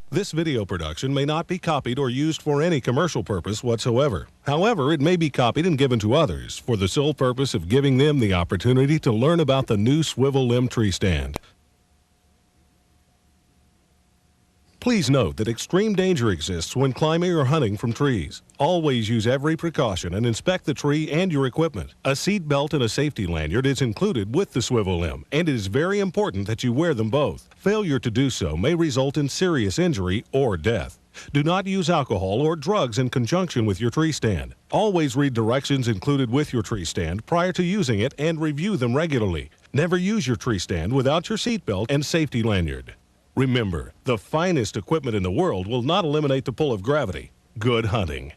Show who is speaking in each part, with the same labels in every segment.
Speaker 1: This video production may not be copied or used for any commercial purpose whatsoever. However, it may be copied and given to others for the sole purpose of giving them the opportunity to learn about the new SwiveLimb tree stand. Please note that extreme danger exists when climbing or hunting from trees. Always use every precaution and inspect the tree and your equipment. A seat belt and a safety lanyard is included with the SwiveLimb, and it is very important that you wear them both. Failure to do so may result in serious injury or death. Do not use alcohol or drugs in conjunction with your tree stand. Always read directions included with your tree stand prior to using it and review them regularly. Never use your tree stand without your seat belt and safety lanyard. Remember, the finest equipment in the world will not eliminate the pull of gravity. Good hunting.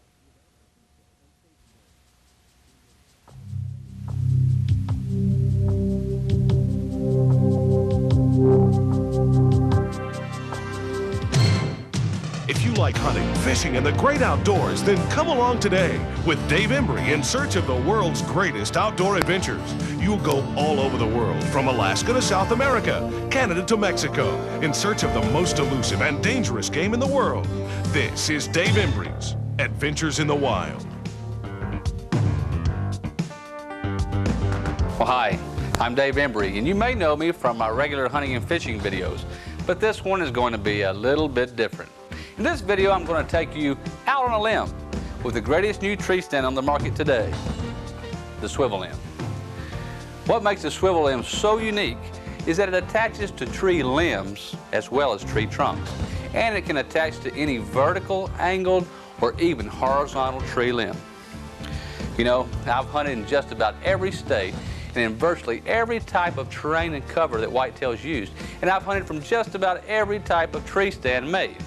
Speaker 1: If you like hunting, fishing, and the great outdoors, then come along today with Dave Embry in search of the world's greatest outdoor adventures. You'll go all over the world, from Alaska to South America, Canada to Mexico, in search of the most elusive and dangerous game in the world. This is Dave Embry's Adventures in the Wild.
Speaker 2: Well, hi, I'm Dave Embry, and you may know me from my regular hunting and fishing videos, but this one is going to be a little bit different. In this video, I'm going to take you out on a limb with the greatest new tree stand on the market today, the SwiveLimb. What makes the SwiveLimb so unique is that it attaches to tree limbs as well as tree trunks, and it can attach to any vertical, angled, or even horizontal tree limb. You know, I've hunted in just about every state and in virtually every type of terrain and cover that whitetails use, and I've hunted from just about every type of tree stand made.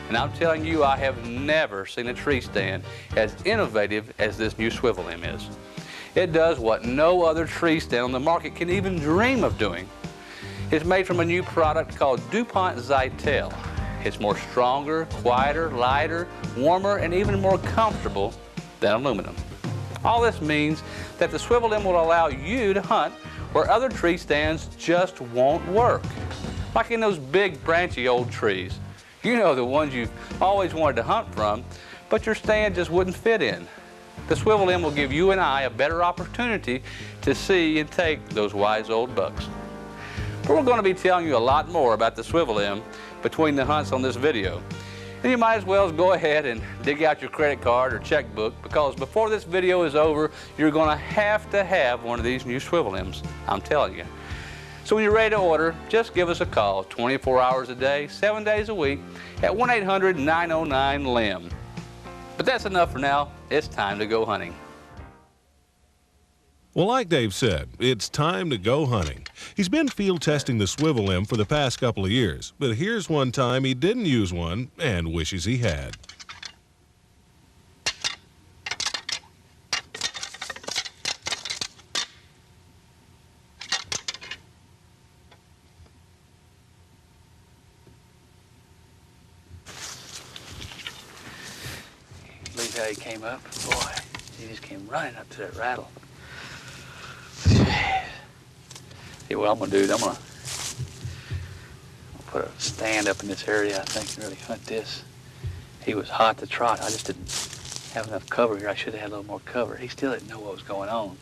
Speaker 2: And I'm telling you, I have never seen a tree stand as innovative as this new SwiveLimb is. It does what no other tree stand on the market can even dream of doing. It's made from a new product called DuPont Zytel. It's more stronger, quieter, lighter, warmer, and even more comfortable than aluminum. All this means that the SwiveLimb will allow you to hunt where other tree stands just won't work. Like in those big branchy old trees. You know, the ones you've always wanted to hunt from, but your stand just wouldn't fit in. The SwiveLimb will give you and I a better opportunity to see and take those wise old bucks. But we're going to be telling you a lot more about the SwiveLimb between the hunts on this video. And you might as well go ahead and dig out your credit card or checkbook, because before this video is over, you're going to have one of these new SwiveLimbs, I'm telling you. So when you're ready to order, just give us a call 24 hours a day, 7 days a week at 1-800-909-LIMB. But that's enough for now. It's time to go hunting.
Speaker 1: Well, like Dave said, it's time to go hunting. He's been field testing the SwiveLimb for the past couple of years, but here's one time he didn't use one and wishes he had.
Speaker 2: How he came up, boy, he just came running up to that rattle. See what I'm gonna do? I'm gonna put a stand up in this area, I think, and really hunt this. He was hot to trot. I just didn't have enough cover here. I should have had a little more cover. He still didn't know what was going on,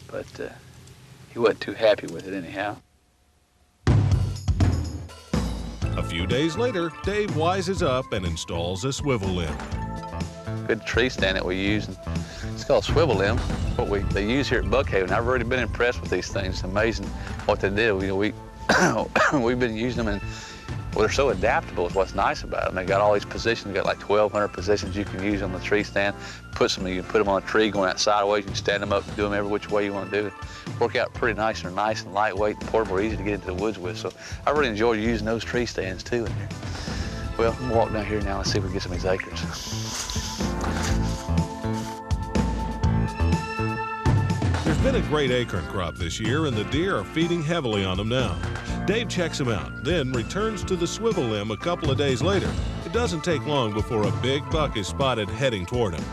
Speaker 2: but he wasn't too happy with it anyhow.
Speaker 1: A few days later, Dave wises up and installs a SwiveLimb.
Speaker 2: Good tree stand that we use. It's called SwiveLimb. What they use here at Buckhaven. I've already been impressed with these things. It's amazing what they do. You know, we've been using them, and well, they're so adaptable is what's nice about them. They got all these positions. You got like 1,200 positions you can use on the tree stand. You can put them on a tree going out sideways. You can stand them up, do them every which way you want to do it. Work out pretty nice. They're nice and lightweight and portable, easy to get into the woods with. So I really enjoy using those tree stands too in here. Well, I'm gonna walk down here now and see if we can get some of these acres.
Speaker 1: There's been a great acorn crop this year, and the deer are feeding heavily on them now. Dave checks him out, then returns to the SwiveLimb a couple of days later. It doesn't take long before a big buck is spotted heading toward him.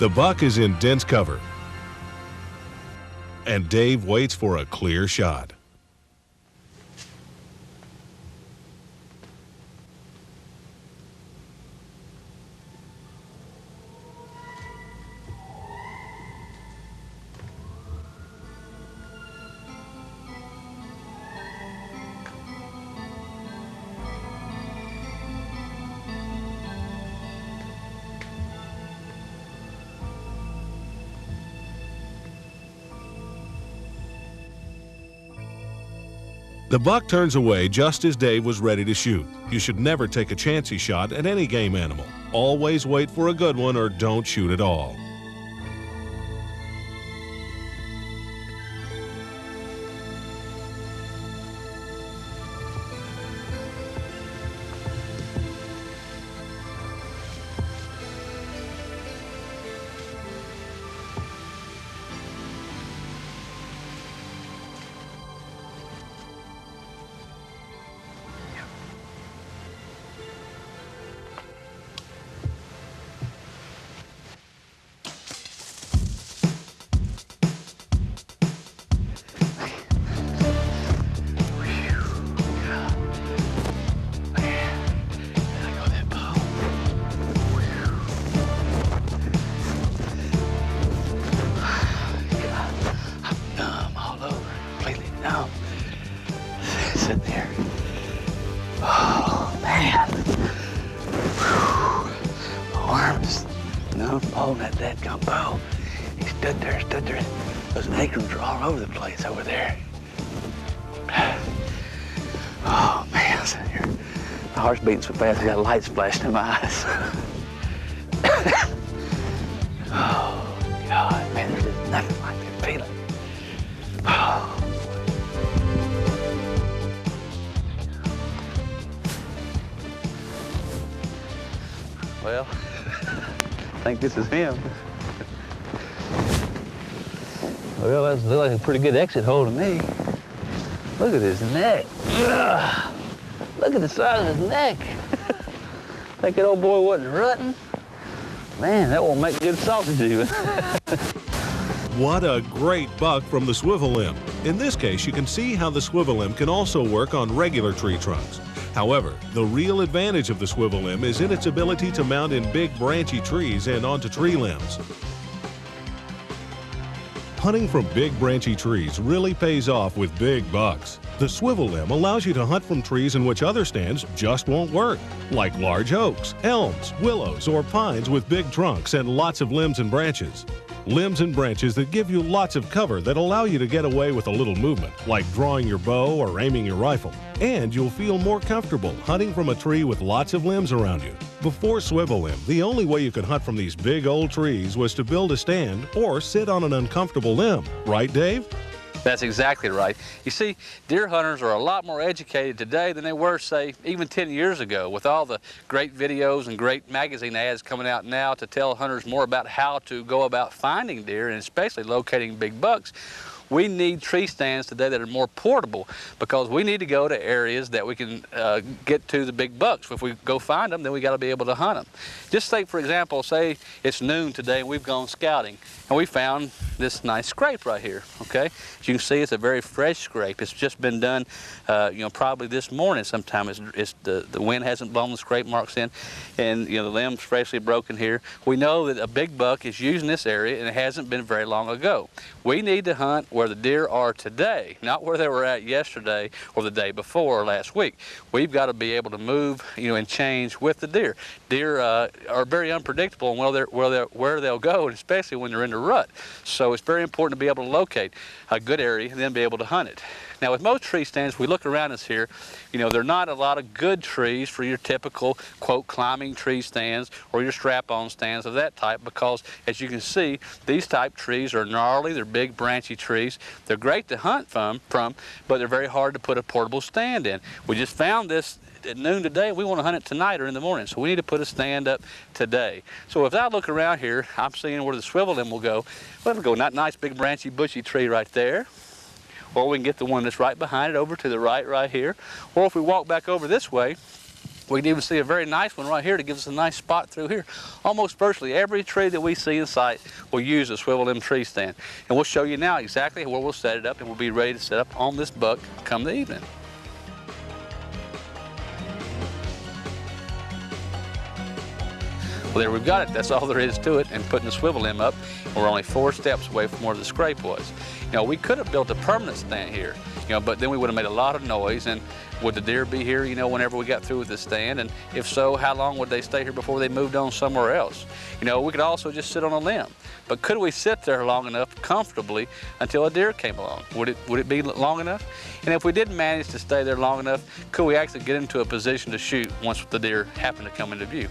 Speaker 1: The buck is in dense cover, and Dave waits for a clear shot. The buck turns away just as Dave was ready to shoot. You should never take a chancy shot at any game animal. Always wait for a good one or don't shoot at all.
Speaker 2: Oh, that dadgum bow. He stood there. Those acorns are all over the place over there. Oh, man, my heart's beating so fast I got lights flashing in my eyes. Oh, God, man, there's just nothing like that feeling. Oh. Well, I think this is him. Well, that looks like a pretty good exit hole to me. Look at his neck. Ugh. Look at the size of his neck. Think that old boy wasn't rutting? Man, that won't make good sausage even.
Speaker 1: What a great buck from the SwiveLimb. In this case, you can see how the SwiveLimb can also work on regular tree trunks. However, the real advantage of the SwiveLimb is in its ability to mount in big branchy trees and onto tree limbs. Hunting from big branchy trees really pays off with big bucks. The SwiveLimb allows you to hunt from trees in which other stands just won't work, like large oaks, elms, willows, or pines with big trunks and lots of limbs and branches. Limbs and branches that give you lots of cover that allow you to get away with a little movement, like drawing your bow or aiming your rifle. And you'll feel more comfortable hunting from a tree with lots of limbs around you. Before SwiveLimb, the only way you could hunt from these big old trees was to build a stand or sit on an uncomfortable limb. Right, Dave?
Speaker 2: That's exactly right. You see, deer hunters are a lot more educated today than they were, say, even 10 years ago, with all the great videos and great magazine ads coming out now to tell hunters more about how to go about finding deer and especially locating big bucks. We need tree stands today that are more portable because we need to go to areas that we can get to the big bucks. If we go find them, then we got to be able to hunt them. Just take, for example, say it's noon today and we've gone scouting and we found this nice scrape right here, okay? As you can see, it's a very fresh scrape. It's just been done, probably this morning sometime. The wind hasn't blown the scrape marks in, and the limb's freshly broken here. We know that a big buck is using this area and it hasn't been very long ago. We need to hunt where the deer are today, not where they were at yesterday or the day before or last week. We've got to be able to move, and change with the deer. Deer are very unpredictable in where they'll go, and especially when they're in the rut. So it's very important to be able to locate a good area and then be able to hunt it. Now, with most tree stands, we look around us here, there are not a lot of good trees for your typical, quote, climbing tree stands or your strap-on stands of that type because, as you can see, these type trees are gnarly, they're big, branchy trees. They're great to hunt from, but they're very hard to put a portable stand in. We just found this at noon today. We want to hunt it tonight or in the morning, so we need to put a stand up today. So if I look around here, I'm seeing where the SwiveLimb will go. Well, it'll go that nice, big, branchy, bushy tree right there. Or we can get the one that's right behind it over to the right here. Or if we walk back over this way, We can even see a very nice one right here to give us a nice spot through here. Almost virtually every tree that we see in sight will use a SwiveLimb tree stand. And we'll show you now exactly where we'll set it up, and we'll be ready to set up on this buck come the evening. Well, there we've got it. That's all there is to it. And putting the SwiveLimb up, we're only 4 steps away from where the scrape was. You know, we could have built a permanent stand here, you know, but then we would have made a lot of noise. And would the deer be here, you know, whenever we got through with the stand? And if so, how long would they stay here before they moved on somewhere else? You know, we could also just sit on a limb. But could we sit there long enough comfortably until a deer came along? Would it be long enough? And if we did manage to stay there long enough, could we actually get into a position to shoot once the deer happened to come into view?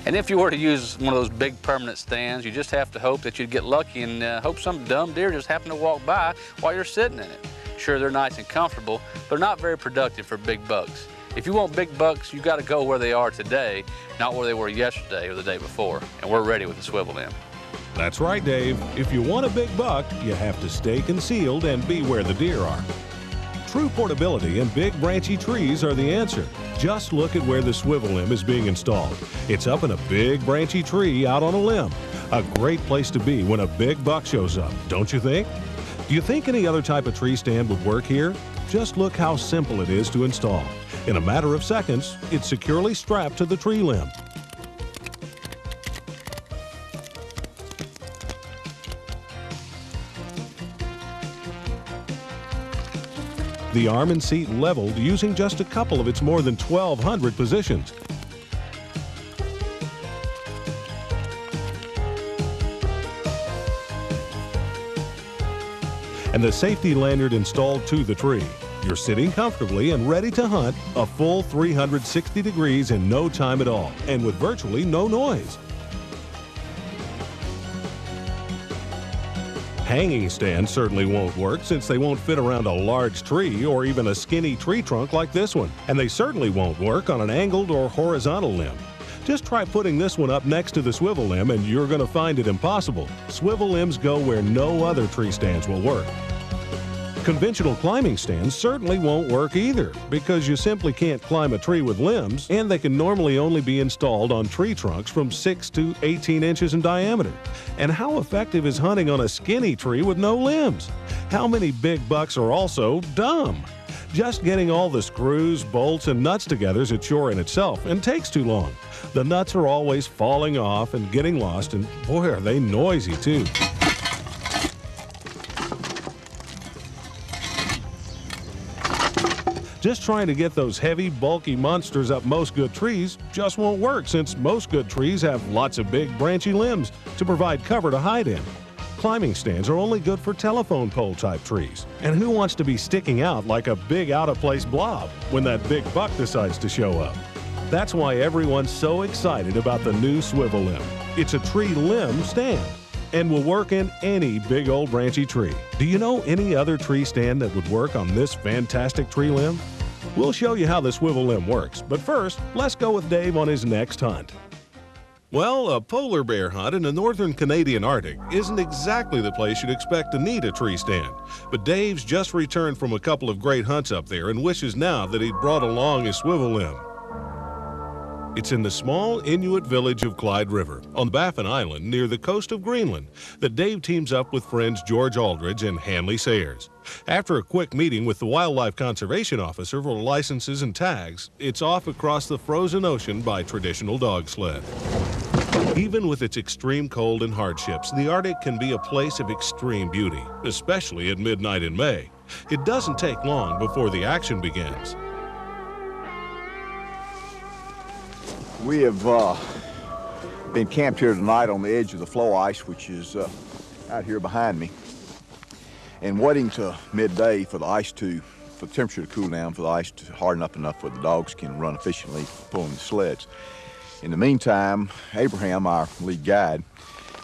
Speaker 2: And if you were to use one of those big permanent stands, you just have to hope that you'd get lucky and hope some dumb deer just happen to walk by while you're sitting in it. Sure, they're nice and comfortable, but they're not very productive for big bucks. If you want big bucks, you got to go where they are today, not where they were yesterday or the day before. And we're ready with the SwiveLimb.
Speaker 1: That's right, Dave. If you want a big buck, you have to stay concealed and be where the deer are. True portability and big branchy trees are the answer. Just look at where the SwiveLimb is being installed. It's up in a big branchy tree out on a limb. A great place to be when a big buck shows up, don't you think? Do you think any other type of tree stand would work here? Just look how simple it is to install. In a matter of seconds, it's securely strapped to the tree limb. The arm and seat leveled using just a couple of its more than 1,200 positions. And the safety lanyard installed to the tree. You're sitting comfortably and ready to hunt a full 360 degrees in no time at all, and with virtually no noise. Hanging stands certainly won't work since they won't fit around a large tree or even a skinny tree trunk like this one. And they certainly won't work on an angled or horizontal limb. Just try putting this one up next to the SwiveLimb and you're going to find it impossible. SwiveLimbs go where no other tree stands will work. Conventional climbing stands certainly won't work either because you simply can't climb a tree with limbs, and they can normally only be installed on tree trunks from 6 to 18 inches in diameter. And how effective is hunting on a skinny tree with no limbs? How many big bucks are also dumb? Just getting all the screws, bolts, and nuts together is a chore in itself and takes too long. The nuts are always falling off and getting lost, and boy, are they noisy too. Just trying to get those heavy, bulky monsters up most good trees just won't work since most good trees have lots of big, branchy limbs to provide cover to hide in. Climbing stands are only good for telephone pole type trees. And who wants to be sticking out like a big out-of-place blob when that big buck decides to show up? That's why everyone's so excited about the new SwiveLimb. It's a tree limb stand and will work in any big old branchy tree. Do you know any other tree stand that would work on this fantastic tree limb? We'll show you how the SwiveLimb works, but first, let's go with Dave on his next hunt. Well, a polar bear hunt in the northern Canadian Arctic isn't exactly the place you'd expect to need a tree stand, but Dave's just returned from a couple of great hunts up there and wishes now that he'd brought along his SwiveLimb. It's in the small Inuit village of Clyde River on Baffin Island near the coast of Greenland that Dave teams up with friends George Aldridge and Hanley Sayers. After a quick meeting with the wildlife conservation officer for licenses and tags, it's off across the frozen ocean by traditional dog sled. Even with its extreme cold and hardships, the Arctic can be a place of extreme beauty, especially at midnight in May. It doesn't take long before the action begins.
Speaker 3: We have been camped here tonight on the edge of the floe ice, which is out here behind me, and waiting till midday for the temperature to cool down, for the ice to harden up enough where the dogs can run efficiently pulling the sleds. In the meantime, Abraham, our lead guide,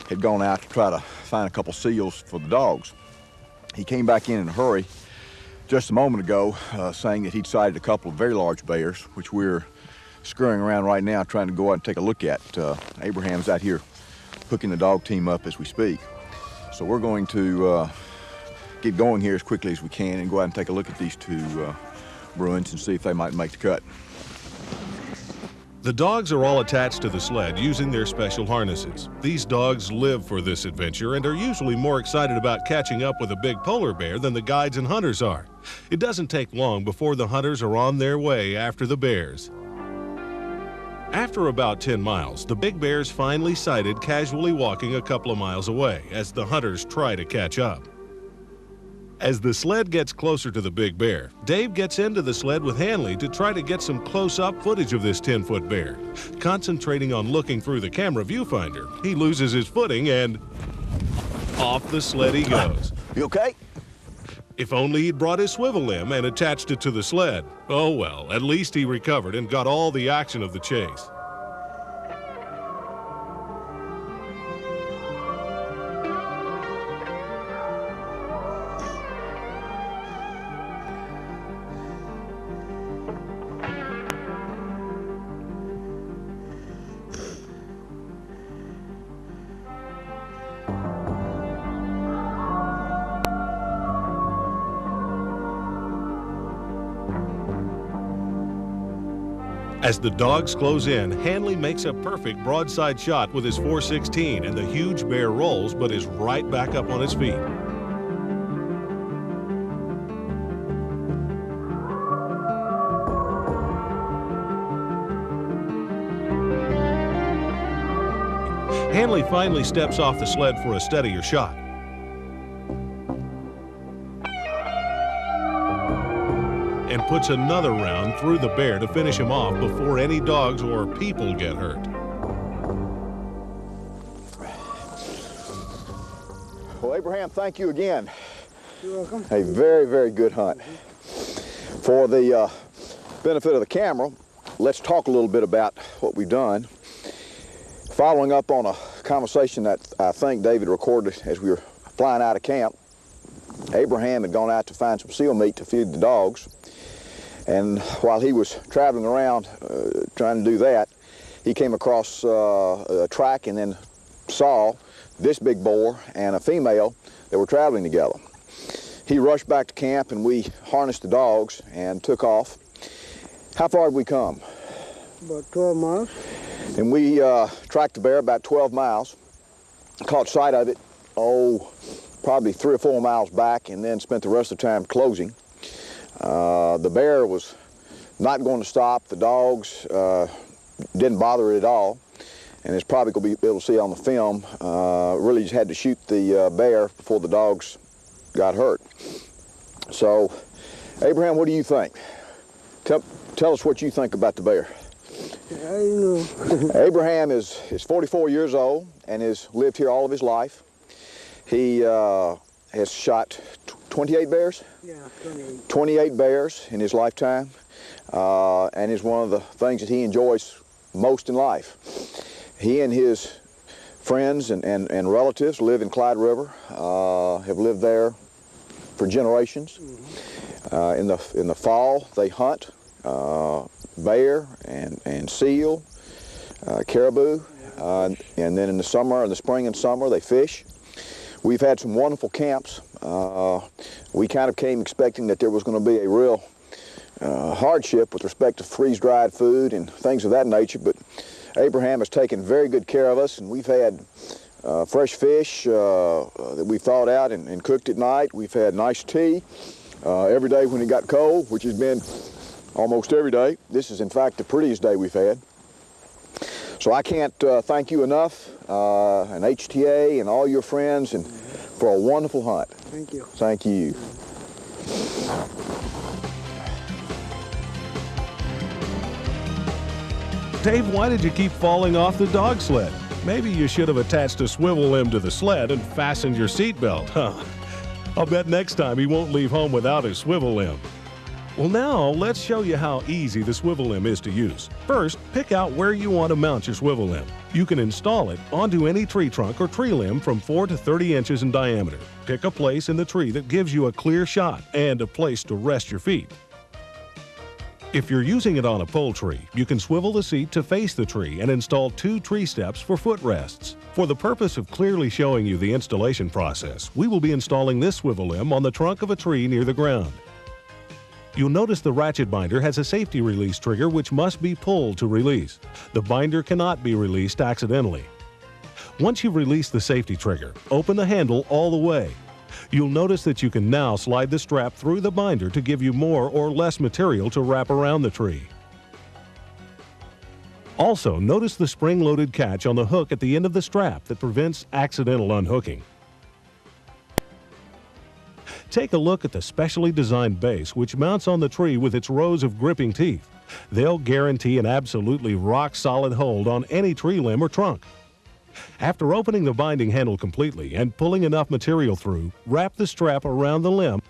Speaker 3: had gone out to try to find a couple seals for the dogs. He came back in a hurry just a moment ago, saying that he'd sighted a couple of very large bears, which we're scurrying around right now trying to go out and take a look at. Abraham's out here hooking the dog team up as we speak. So we're going to get going here as quickly as we can and go out and take a look at these two bruins and see if they might make the cut.
Speaker 1: The dogs are all attached to the sled using their special harnesses. These dogs live for this adventure and are usually more excited about catching up with a big polar bear than the guides and hunters are. It doesn't take long before the hunters are on their way after the bears. After about 10 miles, the big bear's finally sighted casually walking a couple of miles away as the hunters try to catch up. As the sled gets closer to the big bear, Dave gets into the sled with Hanley to try to get some close-up footage of this 10-foot bear. Concentrating on looking through the camera viewfinder, he loses his footing and off the sled he goes.
Speaker 3: You okay?
Speaker 1: If only he'd brought his SwiveLimb and attached it to the sled. Oh well, at least he recovered and got all the action of the chase. As the dogs close in, Hanley makes a perfect broadside shot with his .416 and the huge bear rolls but is right back up on his feet. Hanley finally steps off the sled for a steadier shot. And puts another round through the bear to finish him off before any dogs or people get hurt.
Speaker 3: Well, Abraham, thank you again.
Speaker 4: You're welcome.
Speaker 3: A very, very good hunt. For the benefit of the camera, let's talk a little bit about what we've done. Following up on a conversation that I think David recorded as we were flying out of camp, Abraham had gone out to find some seal meat to feed the dogs. And while he was traveling around trying to do that, he came across a track and then saw this big boar and a female that were traveling together. He rushed back to camp and we harnessed the dogs and took off. How far did we come?
Speaker 4: About 12 miles.
Speaker 3: And we tracked the bear about 12 miles, caught sight of it, probably 3 or 4 miles back, and then spent the rest of the time closing. The bear was not going to stop. The dogs didn't bother it at all, and it's probably going to be able to see on the film. Really just had to shoot the bear before the dogs got hurt. So, Abraham, what do you think? Tell us what you think about the bear.
Speaker 4: I know.
Speaker 3: Abraham is 44 years old and has lived here all of his life. He has shot 28 bears?
Speaker 4: Yeah, 28.
Speaker 3: 28 bears in his lifetime, and is one of the things that he enjoys most in life. He and his friends and relatives live in Clyde River, have lived there for generations. Mm-hmm. In the fall, they hunt bear and seal, caribou, and then in the summer, in the spring and summer, they fish. We've had some wonderful camps. We kind of came expecting that there was going to be a real hardship with respect to freeze-dried food and things of that nature, but Abraham has taken very good care of us, and we've had fresh fish that we thawed out and cooked at night. We've had nice tea every day when it got cold, which has been almost every day. This is, in fact, the prettiest day we've had. So I can't thank you enough, and HTA and all your friends, and for a wonderful hunt.
Speaker 4: Thank you.
Speaker 3: Thank you.
Speaker 1: Dave, why did you keep falling off the dog sled? Maybe you should have attached a SwiveLimb to the sled and fastened your seatbelt, huh? I'll bet next time he won't leave home without his SwiveLimb. Well, now let's show you how easy the SwiveLimb is to use. First, pick out where you want to mount your SwiveLimb. You can install it onto any tree trunk or tree limb from 4 to 30 inches in diameter. Pick a place in the tree that gives you a clear shot and a place to rest your feet. If you're using it on a pole tree, you can swivel the seat to face the tree and install 2 tree steps for footrests. For the purpose of clearly showing you the installation process, we will be installing this SwiveLimb on the trunk of a tree near the ground. You'll notice the ratchet binder has a safety release trigger which must be pulled to release. The binder cannot be released accidentally. Once you've released the safety trigger, open the handle all the way. You'll notice that you can now slide the strap through the binder to give you more or less material to wrap around the tree. Also, notice the spring-loaded catch on the hook at the end of the strap that prevents accidental unhooking. Take a look at the specially designed base which mounts on the tree with its rows of gripping teeth. They'll guarantee an absolutely rock-solid hold on any tree limb or trunk. After opening the binding handle completely and pulling enough material through, wrap the strap around the limb.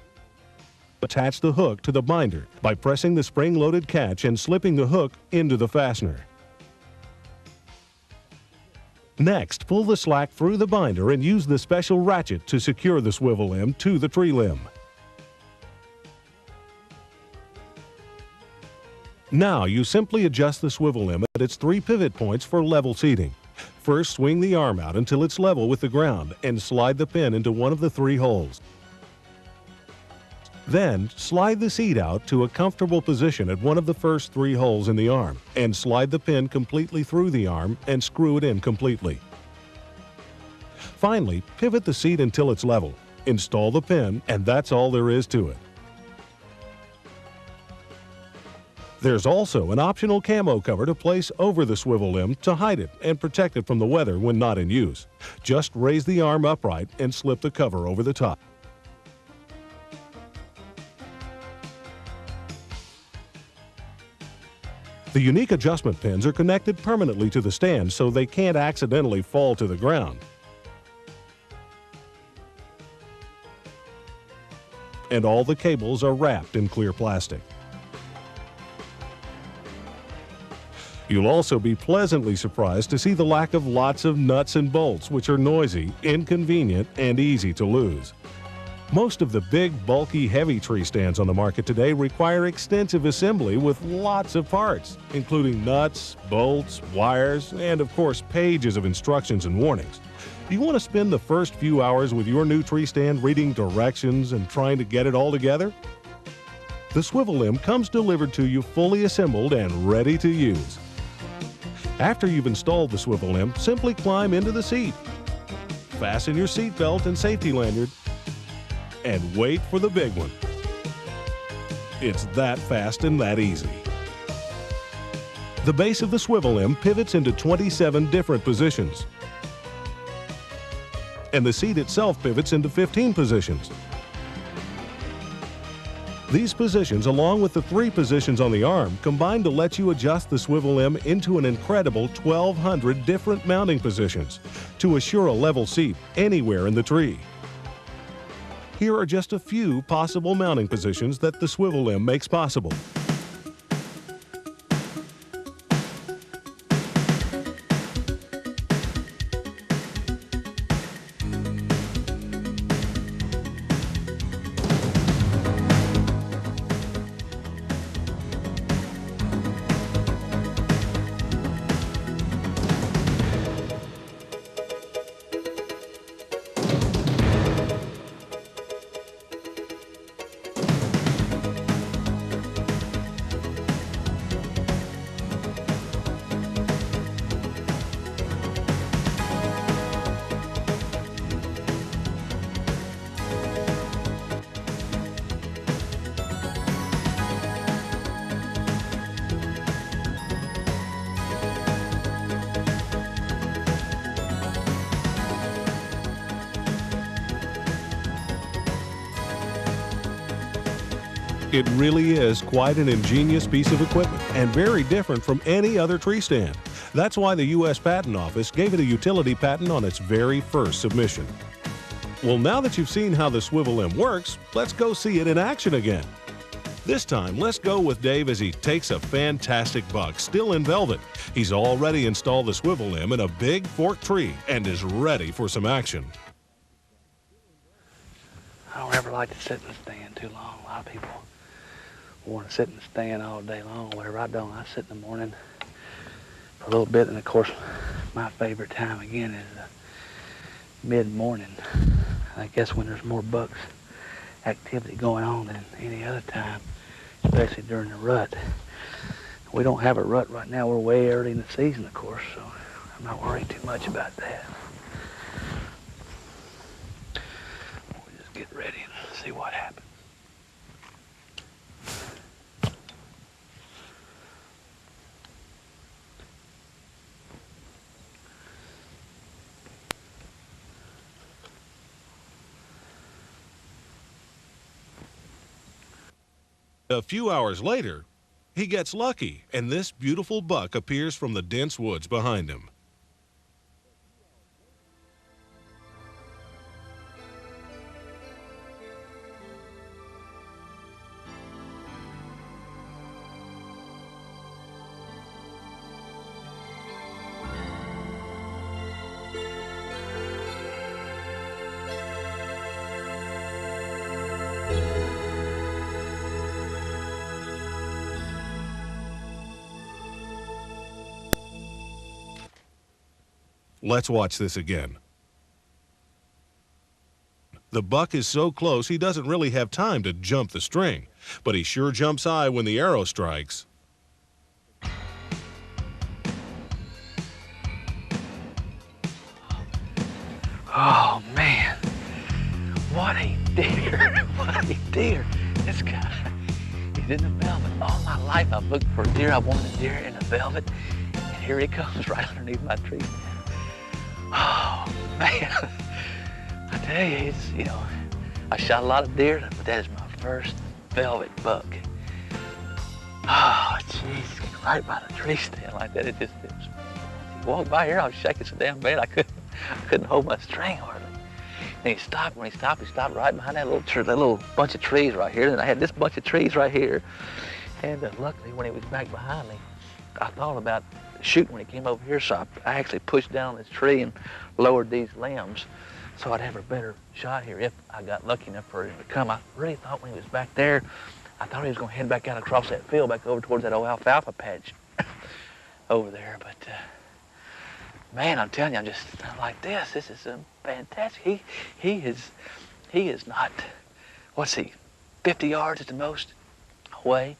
Speaker 1: Attach the hook to the binder by pressing the spring-loaded catch and slipping the hook into the fastener. Next, pull the slack through the binder and use the special ratchet to secure the swivel limb to the tree limb. Now you simply adjust the swivel limb at its 3 pivot points for level seating. First, swing the arm out until it's level with the ground and slide the pin into one of the 3 holes. Then, slide the seat out to a comfortable position at one of the first 3 holes in the arm and slide the pin completely through the arm and screw it in completely. Finally, pivot the seat until it's level. Install the pin, and that's all there is to it. There's also an optional camo cover to place over the swivel limb to hide it and protect it from the weather when not in use. Just raise the arm upright and slip the cover over the top. The unique adjustment pins are connected permanently to the stand so they can't accidentally fall to the ground. And all the cables are wrapped in clear plastic. You'll also be pleasantly surprised to see the lack of lots of nuts and bolts, which are noisy, inconvenient, and easy to lose. Most of the big, bulky, heavy tree stands on the market today require extensive assembly with lots of parts, including nuts, bolts, wires, and of course pages of instructions and warnings. Do you want to spend the first few hours with your new tree stand reading directions and trying to get it all together? The swivel limb comes delivered to you fully assembled and ready to use. After you've installed the swivel limb, simply climb into the seat. Fasten your seat belt and safety lanyard, and wait for the big one. It's that fast and that easy. The base of the swivel limb pivots into 27 different positions, and the seat itself pivots into 15 positions. These positions, along with the 3 positions on the arm, combine to let you adjust the swivel limb into an incredible 1,200 different mounting positions to assure a level seat anywhere in the tree. Here are just a few possible mounting positions that the swivel limb makes possible. It really is quite an ingenious piece of equipment and very different from any other tree stand. That's why the U.S. Patent Office gave it a utility patent on its very first submission. Well, now that you've seen how the swivel limb works, let's go see it in action again. This time, let's go with Dave as he takes a fantastic buck, still in velvet. He's already installed the swivel limb in a big forked tree and is ready for some action.
Speaker 2: I don't ever like to sit in the stand too long. A lot of people want to sit in the stand all day long, whatever. I don't. I sit in the morning for a little bit, and of course, my favorite time again is mid-morning. I guess when there's more bucks activity going on than any other time. especially during the rut. We don't have a rut right now. We're way early in the season, of course, so I'm not worried too much about that. We'll just get ready and see what happens.
Speaker 1: A few hours later, he gets lucky, and this beautiful buck appears from the dense woods behind him. Let's watch this again. The buck is so close he doesn't really have time to jump the string, but he sure jumps high when the arrow strikes.
Speaker 2: Oh man, what a deer, what a deer. This guy, he's in the velvet. All my life I've looked for a deer. I wanted a deer in the velvet, and here he comes right underneath my tree. Oh man, I tell you, it's, you know, I shot a lot of deer, but that is my first velvet buck. Oh jeez, right by the tree stand like that, it was, he walked by here, I was shaking so damn bad I couldn't hold my string hardly. And he stopped. When he stopped right behind that little bunch of trees right here. And I had this bunch of trees right here. And luckily, when he was back behind me, I thought about shooting when he came over here. So I actually pushed down this tree and lowered these limbs so I'd have a better shot here if I got lucky enough for him to come. I really thought when he was back there, I thought he was going to head back out across that field, back over towards that old alfalfa patch over there. But man, I'm telling you, I'm just like this. This is fantastic. He is not, what's he, 50 yards at the most away.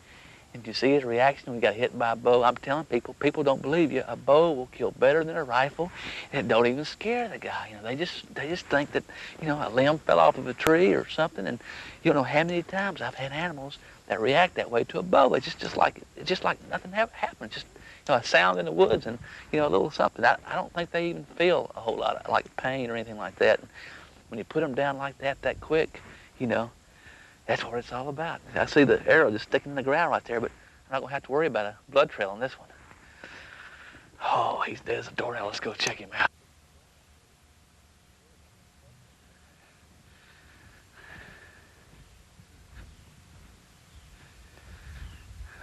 Speaker 2: And you see his reaction when he got hit by a bow. I'm telling people don't believe you. A bow will kill better than a rifle, and it don't even scare the guy. You know, they just think that, you know, a limb fell off of a tree or something. And you don't know how many times I've had animals that react that way to a bow. It's just like nothing happened. Just, you know, a sound in the woods and, you know, a little something. I don't think they even feel a whole lot of like pain or anything like that. And when you put them down like that quick, you know, that's what it's all about. I see the arrow just sticking in the ground right there, but I'm not going to have to worry about a blood trail on this one. Oh, there's a door now. Let's go check him out.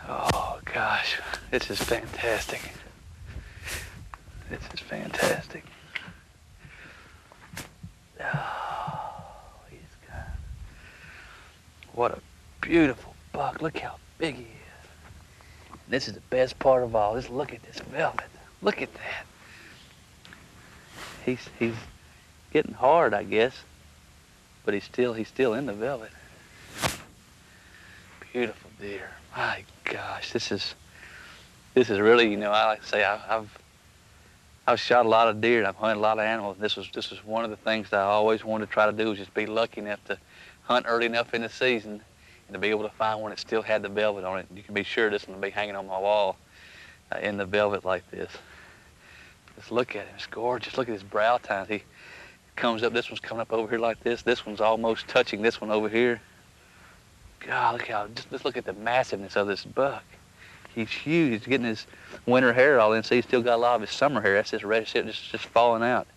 Speaker 2: Oh, gosh. This is fantastic. This is fantastic. Oh, he's got... What a beautiful buck. Look how big he is. And this is the best part of all. Just look at this velvet. Look at that. He's getting hard, I guess, but he's still in the velvet. Beautiful deer. My gosh, this is really, you know, I like to say I've shot a lot of deer and I've hunted a lot of animals. This was one of the things that I always wanted to try to do, was just be lucky enough to hunt early enough in the season and to be able to find one that still had the velvet on it. You can be sure this one will be hanging on my wall in the velvet like this. Just look at him, it's gorgeous. Look at his brow tines. He comes up, this one's coming up over here like this. This one's almost touching this one over here. God, look how, just look at the massiveness of this buck. He's huge. He's getting his winter hair all in, so he's still got a lot of his summer hair. That's just red shit just falling out.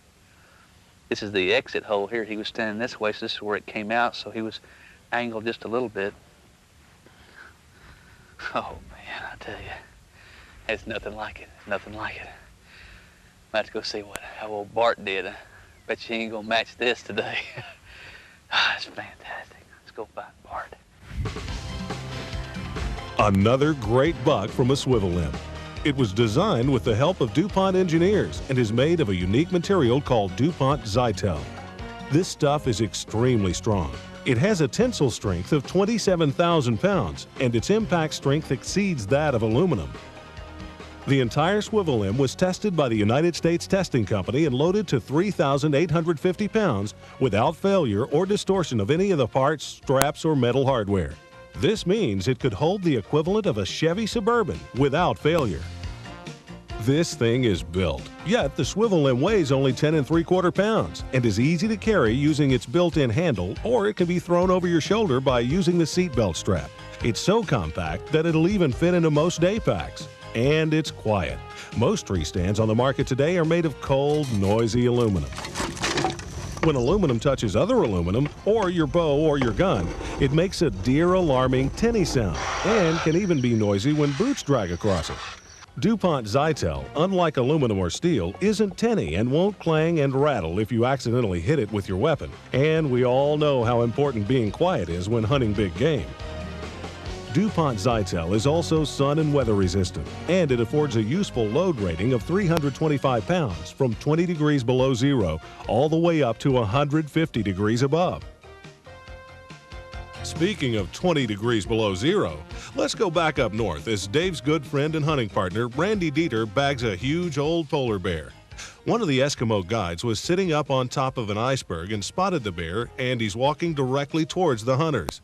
Speaker 2: This is the exit hole here. He was standing this way, so this is where it came out, so he was angled just a little bit. Oh man, I tell you, it's nothing like it. Nothing like it. I have to go see how old Bart did. I bet you he ain't gonna match this today. It's fantastic. Let's go find Bart.
Speaker 1: Another great buck from a SwiveLimb. It was designed with the help of DuPont engineers and is made of a unique material called DuPont Zytel. This stuff is extremely strong. It has a tensile strength of 27,000 pounds, and its impact strength exceeds that of aluminum. The entire SwiveLimb was tested by the United States Testing Company and loaded to 3,850 pounds without failure or distortion of any of the parts, straps, or metal hardware. This means it could hold the equivalent of a Chevy Suburban without failure. This thing is built, yet the SwiveLimb weighs only 10 3/4 pounds and is easy to carry using its built-in handle, or it can be thrown over your shoulder by using the seatbelt strap. It's so compact that it'll even fit into most day packs. And it's quiet. Most tree stands on the market today are made of cold, noisy aluminum. When aluminum touches other aluminum, or your bow or your gun, it makes a dear alarming tinny sound and can even be noisy when boots drag across it. DuPont Zytel, unlike aluminum or steel, isn't tinny and won't clang and rattle if you accidentally hit it with your weapon. And we all know how important being quiet is when hunting big game. DuPont Zytel is also sun and weather resistant, and it affords a useful load rating of 325 pounds from 20 degrees below zero all the way up to 150 degrees above. Speaking of 20 degrees below zero, let's go back up north as Dave's good friend and hunting partner, Randy Dieter, bags a huge old polar bear. One of the Eskimo guides was sitting up on top of an iceberg and spotted the bear, and he's walking directly towards the hunters.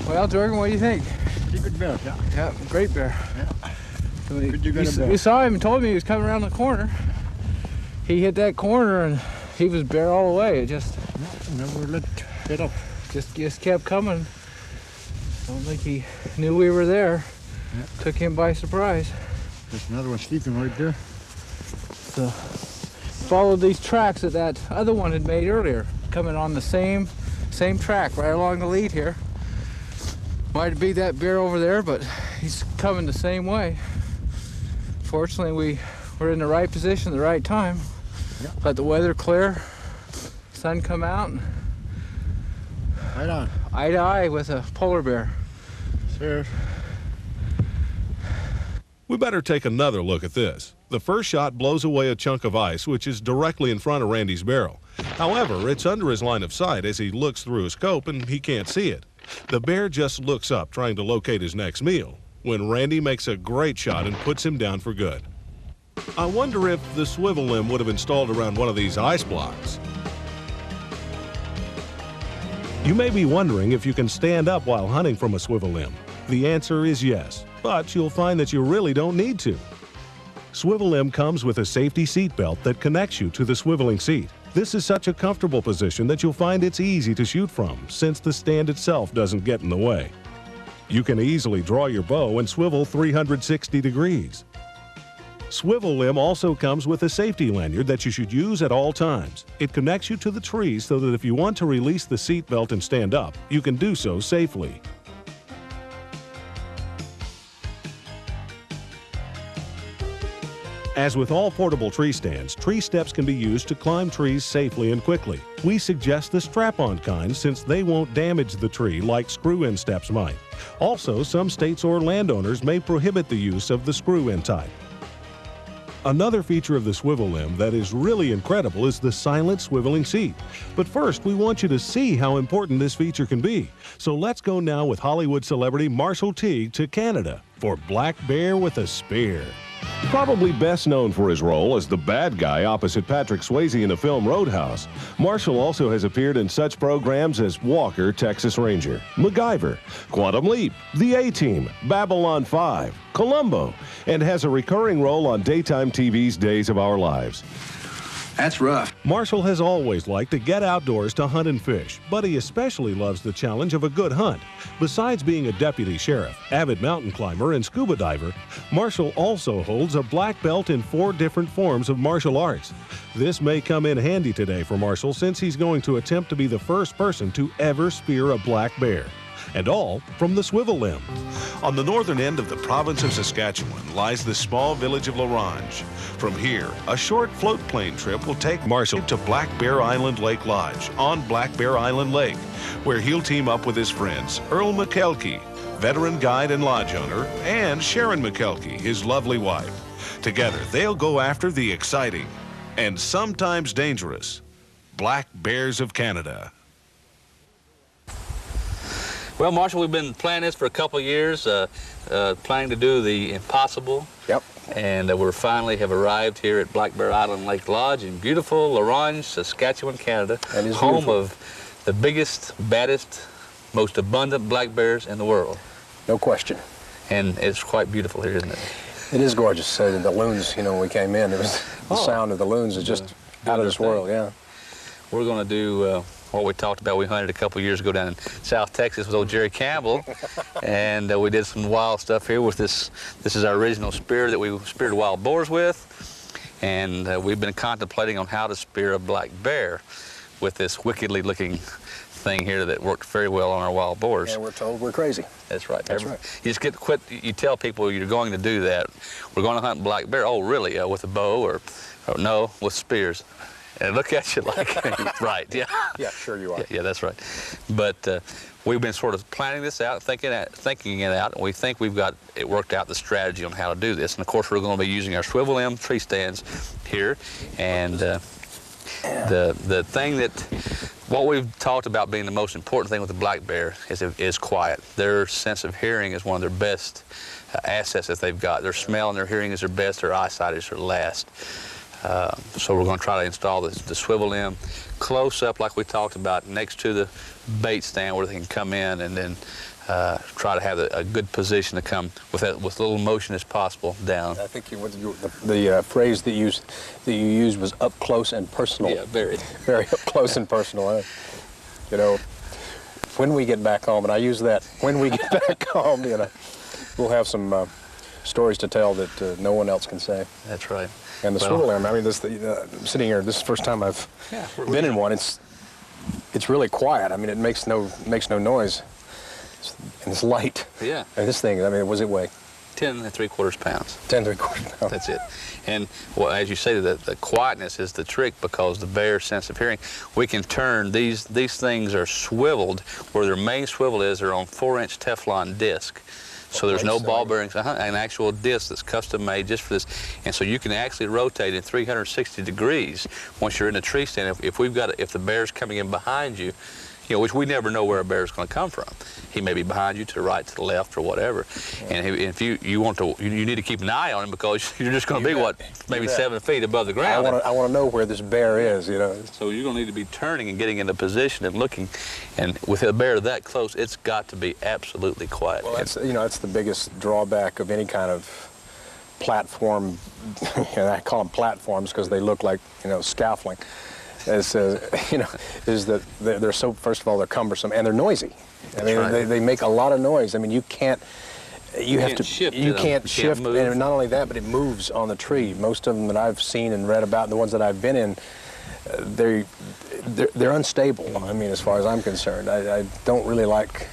Speaker 5: Well, Jordan, what do you think?
Speaker 6: He's a good bear, yeah.
Speaker 5: Yeah, great bear.
Speaker 6: Yeah.
Speaker 5: So
Speaker 6: We
Speaker 5: saw him and told me he was coming around the corner. He hit that corner and he was bear all the way. It just
Speaker 6: never let it up.
Speaker 5: just kept coming. I don't think he knew we were there.
Speaker 6: Yeah.
Speaker 5: Took him by surprise.
Speaker 6: There's another one sleeping right there.
Speaker 5: So followed these tracks that other one had made earlier, coming on the same track right along the lead here. Might be that bear over there, but he's coming the same way. Fortunately, we were in the right position at the right time.
Speaker 6: Yeah.
Speaker 5: Let the weather clear, sun come out, and
Speaker 6: Right on.
Speaker 5: eye to eye with a polar bear.
Speaker 6: Sir.
Speaker 1: We better take another look at this. The first shot blows away a chunk of ice which is directly in front of Randy's barrel. However, it's under his line of sight as he looks through his scope and he can't see it. The bear just looks up trying to locate his next meal when Randy makes a great shot and puts him down for good. I wonder if the SwiveLimb would have installed around one of these ice blocks. You may be wondering if you can stand up while hunting from a SwiveLimb. The answer is yes, but you'll find that you really don't need to. SwiveLimb comes with a safety seat belt that connects you to the swiveling seat. This is such a comfortable position that you'll find it's easy to shoot from, since the stand itself doesn't get in the way. You can easily draw your bow and swivel 360 degrees. SwiveLimb also comes with a safety lanyard that you should use at all times. It connects you to the tree so that if you want to release the seat belt and stand up, you can do so safely. As with all portable tree stands, tree steps can be used to climb trees safely and quickly. We suggest the strap-on kind since they won't damage the tree like screw-in steps might. Also, some states or landowners may prohibit the use of the screw-in type. Another feature of the SwiveLimb that is really incredible is the silent swiveling seat. But first, we want you to see how important this feature can be. So let's go now with Hollywood celebrity Marshall Teague to Canada for Black Bear with a Spear. Probably best known for his role as the bad guy opposite Patrick Swayze in the film Roadhouse, Marshall also has appeared in such programs as Walker, Texas Ranger, MacGyver, Quantum Leap, The A-Team, Babylon 5, Columbo, and has a recurring role on daytime TV's Days of Our Lives.
Speaker 7: That's rough.
Speaker 1: Marshall has always liked to get outdoors to hunt and fish, but he especially loves the challenge of a good hunt. Besides being a deputy sheriff, avid mountain climber, and scuba diver, Marshall also holds a black belt in 4 different forms of martial arts. This may come in handy today for Marshall since he's going to attempt to be the first person to ever spear a black bear. And all from the SwiveLimb. On the northern end of the province of Saskatchewan lies the small village of L'Orange. From here, a short float plane trip will take Marshall to Black Bear Island Lake Lodge on Black Bear Island Lake, where he'll team up with his friends Earl McKelkey, veteran guide and lodge owner, and Sharon McKelkey, his lovely wife. Together, they'll go after the exciting and sometimes dangerous black bears of Canada.
Speaker 2: Well, Marshall, we've been planning this for a couple of years, planning to do the impossible.
Speaker 7: Yep.
Speaker 2: And we finally have arrived here at Black Bear Island Lake Lodge in beautiful L'Orange, Saskatchewan, Canada.
Speaker 7: That is
Speaker 2: home
Speaker 7: beautiful.
Speaker 2: of the biggest, baddest, most abundant black bears in the world.
Speaker 7: No question.
Speaker 2: And it's quite beautiful here, isn't it?
Speaker 7: It is gorgeous. The loons, you know, when we came in, it was the sound of the loons is just out of this world, yeah.
Speaker 2: We're going to do what we talked about. We hunted a couple years ago down in South Texas with old Jerry Campbell, and we did some wild stuff here with this. This is our original spear that we speared wild boars with, and we've been contemplating on how to spear a black bear with this wickedly looking thing here that worked very well on our wild boars.
Speaker 7: And we're told we're crazy.
Speaker 2: That's right.
Speaker 7: That's right.
Speaker 2: You just get quit. You tell people you're going to do that. We're going to hunt black bear. Oh, really? With a bow or no, with spears. And look at you like, right, yeah.
Speaker 7: Yeah, sure you are.
Speaker 2: Yeah, that's right. But we've been sort of planning this out, thinking it out, and we think we've got it worked out, the strategy on how to do this. And of course, we're going to be using our SwiveLimb tree stands here. And the thing that, what we've talked about being the most important thing with the black bear is quiet. Their sense of hearing is one of their best assets that they've got. Their smell and their hearing is their best, their eyesight is their last. So we're going to try to install the SwiveLimb close up, like we talked about, next to the bait stand where they can come in, and then try to have a good position to come with little motion as possible down.
Speaker 7: I think the phrase that you used was up close and personal.
Speaker 2: Yeah, very.
Speaker 7: Very up close and personal. You know, when we get back home, and I use that, when we get back home, you know, we'll have some stories to tell that no one else can say.
Speaker 2: That's right.
Speaker 7: And the SwiveLimb, I mean, I'm sitting here, this is the first time I've been in one. It's really quiet. I mean, it makes no noise. And it's light.
Speaker 2: Yeah.
Speaker 7: And this thing, I mean, what does it weigh?
Speaker 2: 10 3/4 pounds.
Speaker 7: 10 3/4 pounds.
Speaker 2: That's it. And well, as you say, the quietness is the trick, because the bear's sense of hearing, we can turn, these things are swiveled, where their main swivel is, they're on 4-inch Teflon disc. So there's no ball bearings, an actual disc that's custom made just for this. And so you can actually rotate in 360 degrees once you're in the tree stand. If the bear's coming in behind you, you know, which we never know where a bear's going to come from. He may be behind you, to the right, to the left, or whatever. Yeah. And if you need to keep an eye on him, because you're just going to be, what, maybe 7 feet above the ground.
Speaker 7: I want to know where this bear is, you know.
Speaker 2: So you're going to need to be turning and getting into position and looking. And with a bear that close, it's got to be absolutely quiet.
Speaker 7: Well, that's the biggest drawback of any kind of platform. You know, I call them platforms because they look like, you know, scaffolding. Is that they're so, first of all, they're cumbersome and they're noisy. I mean, right. they make a lot of noise. I mean, you can't shift, and not only that, but it moves on the tree. Most of them that I've seen and read about, the ones that I've been in, they're unstable. I mean, as far as I'm concerned, I don't really like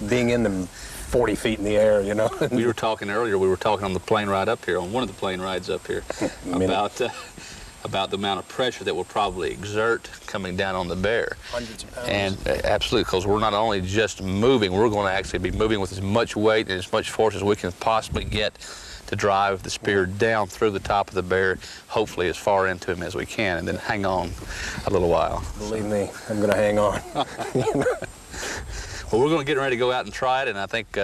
Speaker 7: being in them 40 feet in the air, you know.
Speaker 2: We were talking earlier. We were talking on the plane ride up here, on one of the plane rides up here, about the amount of pressure that will probably exert coming down on the bear.
Speaker 7: Hundreds of pounds.
Speaker 2: And absolutely, because we're not only just moving, we're going to actually be moving with as much weight and as much force as we can possibly get to drive the spear down through the top of the bear, hopefully as far into him as we can, and then hang on a little while.
Speaker 7: Believe me, I'm going to hang on.
Speaker 2: Well, we're going to get ready to go out and try it, and I think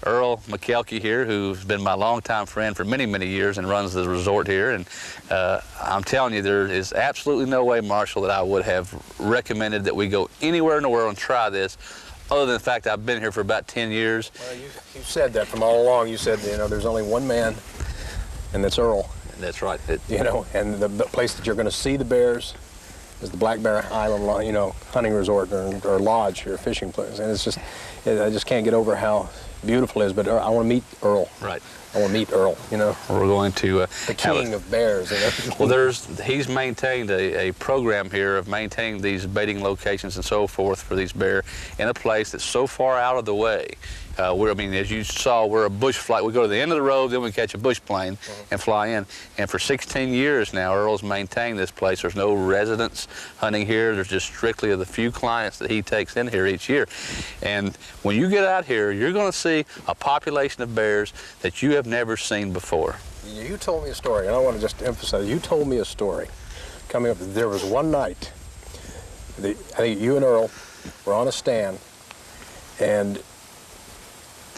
Speaker 2: Earl McKelkey here, who's been my longtime friend for many, many years and runs the resort here, and I'm telling you, there is absolutely no way, Marshall, that I would have recommended that we go anywhere in the world and try this, other than the fact I've been here for about 10 years.
Speaker 7: Well, you said that from all along. You said, you know, there's only one man, and that's Earl.
Speaker 2: That's right.
Speaker 7: You know, and the place that you're going to see the bears is the Black Bear Island, you know, hunting resort or lodge or fishing place. And it's just, I just can't get over how beautiful it is. But I want to meet Earl.
Speaker 2: Right.
Speaker 7: I want to meet Earl, you know.
Speaker 2: We're going to
Speaker 7: the king of bears. You know?
Speaker 2: Well, he's maintained a program here of maintaining these baiting locations and so forth for these bear in a place that's so far out of the way. I mean, as you saw, we're a bush flight. We go to the end of the road, then we catch a bush plane and fly in. And for 16 years now, Earl's maintained this place. There's no residents hunting here. There's just strictly the few clients that he takes in here each year. And when you get out here, you're going to see a population of bears that you have never seen before.
Speaker 7: You told me a story, and I want to just emphasize, you told me a story coming up. There was one night, I think you and Earl were on a stand, and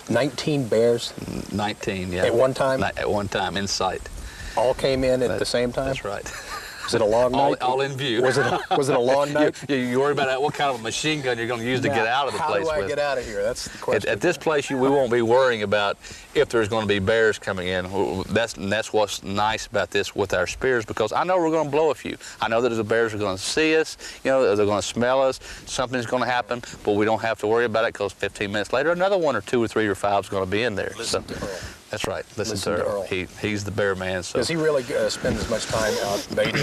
Speaker 7: 19 bears? 19, yeah. At one time?
Speaker 2: At one time, in sight.
Speaker 7: All came in at the same time?
Speaker 2: That's right.
Speaker 7: Was it a long night?
Speaker 2: All in view.
Speaker 7: Was it a long night?
Speaker 2: You worry about what kind of a machine gun you're going to use to get out of the place with.
Speaker 7: How do I get out of here? That's the question.
Speaker 2: At this place, we won't be worrying about if there's going to be bears coming in. That's what's nice about this with our spears, because I know we're going to blow a few. I know that the bears are going to see us, you know, they're going to smell us, something's going to happen, but we don't have to worry about it, because 15 minutes later, another 1 or 2 or 3 or 5 is going to be in there.
Speaker 7: Listen to Earl.
Speaker 2: That's right. Listen to Earl. He's the bear man. So.
Speaker 7: Does he really spend as much time out baiting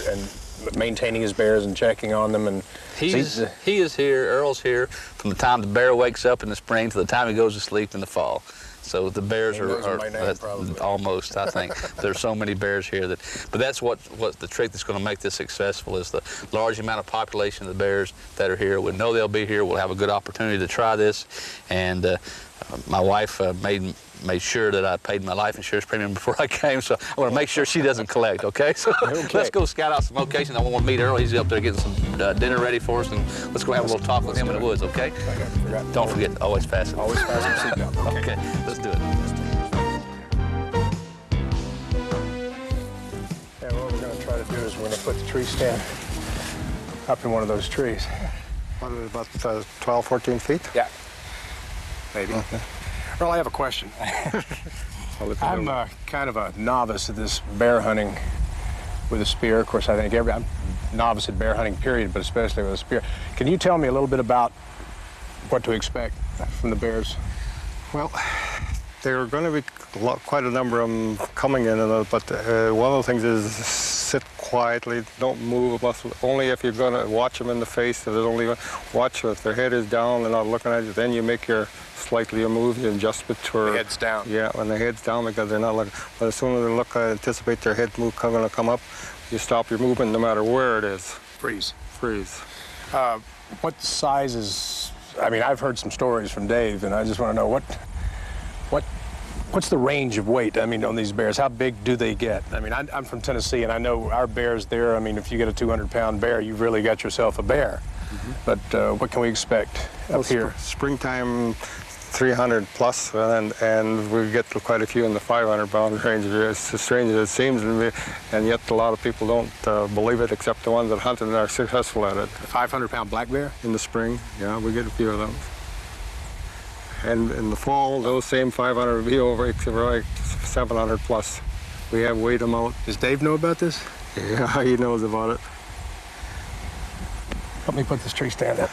Speaker 7: and maintaining his bears and checking on them? And
Speaker 2: he is here. Earl's here from the time the bear wakes up in the spring to the time he goes to sleep in the fall. So the bears are almost, I think. There's so many bears here but that's what the trick that's going to make this successful is the large amount of population of the bears that are here. We know they'll be here. We'll have a good opportunity to try this. And my wife made sure that I paid my life insurance premium before I came, so I want to make sure she doesn't collect, okay? So let's go scout out some locations. I want to meet Earl. He's up there getting some dinner ready for us, and let's go have a little talk with him in the woods, okay? Don't forget, always fasten.
Speaker 7: Always fasten your seatbelt.
Speaker 2: Okay, let's do it.
Speaker 7: Yeah, what we're going to try to do is we're going to put the tree stand up in one of those trees.
Speaker 6: What, about 12, 14 feet?
Speaker 7: Yeah. Maybe. Okay. Earl, I have a question. I'm kind of a novice at this bear hunting with a spear. Of course, I think I'm novice at bear hunting, period, but especially with a spear. Can you tell me a little bit about what to expect from the bears?
Speaker 6: Well, there are going to be quite a number of them coming in, but one of the things is sit quietly, don't move, only if you're going to watch them in the face. If only watch if their head is down, they're not looking at you, then you make your slightly a move, you adjust it to
Speaker 7: the head's down.
Speaker 6: Yeah, when the head's down, because they're not looking. But as soon as they look, anticipate their head move going to come up, you stop your movement no matter where it is.
Speaker 7: Freeze.
Speaker 6: Freeze.
Speaker 7: What sizes? I mean, I've heard some stories from Dave, and I just want to know what's the range of weight, I mean, on these bears? How big do they get? I mean, I'm from Tennessee, and I know our bears there, I mean, if you get a 200-pound bear, you've really got yourself a bear. Mm-hmm. But what can we expect up here?
Speaker 6: Springtime, 300 plus, and we get quite a few in the 500-pound range. It's as strange as it seems to me, and yet a lot of people don't believe it, except the ones that hunt and are successful at it.
Speaker 7: A 500-pound black bear?
Speaker 6: In the spring, yeah, we get a few of them. And in the fall, those same 500 will be over like 700 plus. We have weighed them out.
Speaker 7: Does Dave know about this?
Speaker 6: Yeah, he knows about it.
Speaker 7: Help me put this tree stand up.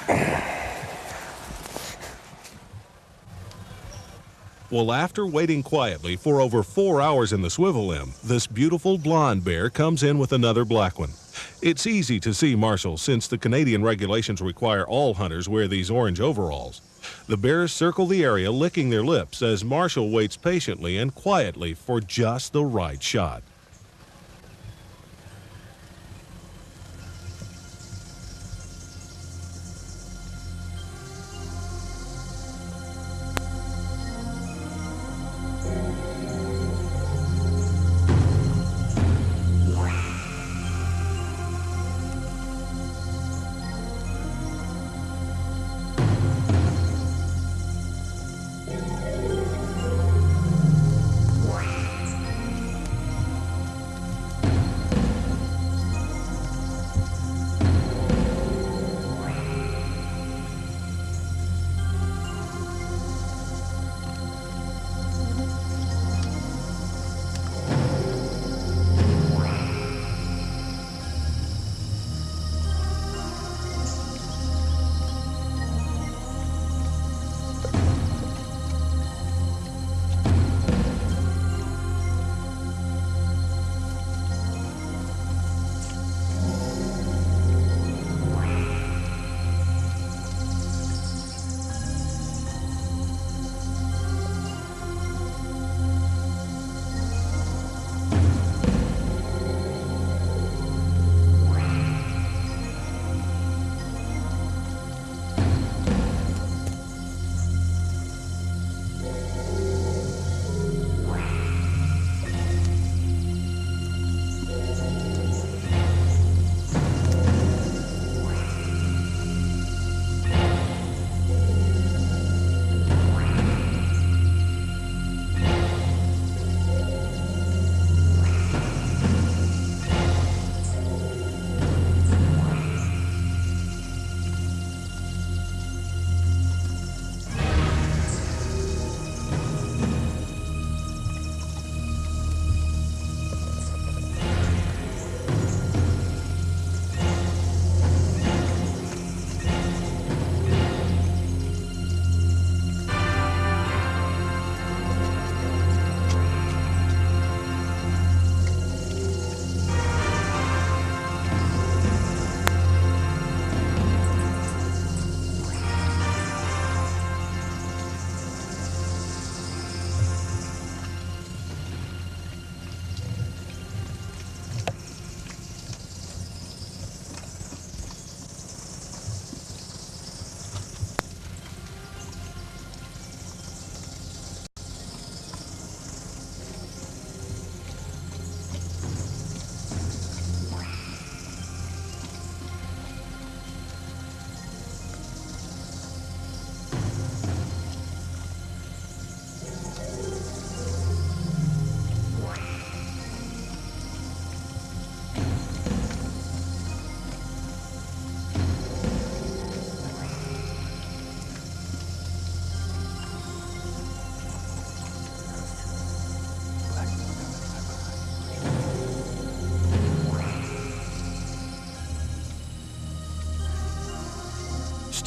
Speaker 1: Well, after waiting quietly for over 4 hours in the SwiveLimb, this beautiful blonde bear comes in with another black one. It's easy to see Marshall, since the Canadian regulations require all hunters wear these orange overalls. The bears circle the area, licking their lips, as Marshall waits patiently and quietly for just the right shot.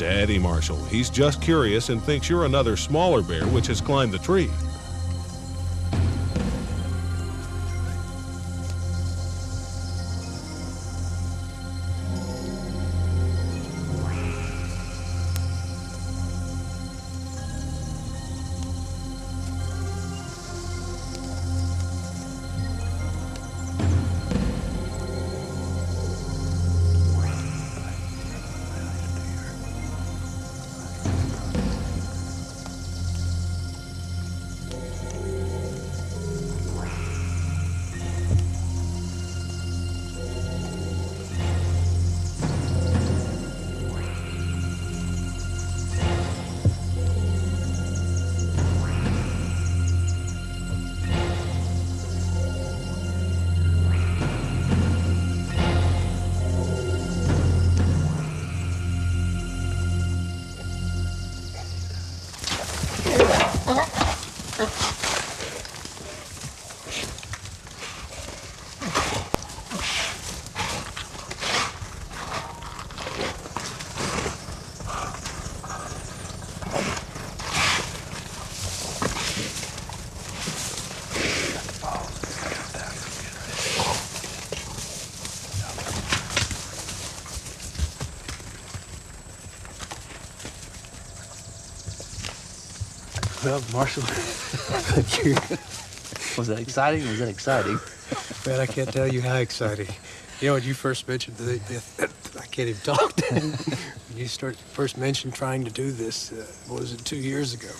Speaker 1: Steady, Marshall. He's just curious and thinks you're another smaller bear which has climbed the tree.
Speaker 8: Well, Marshall, was that exciting? Was that exciting?
Speaker 9: Man, I can't tell you how exciting. You know, when you first mentioned I can't even talk. When you first mentioned trying to do this, what was it, 2 years ago?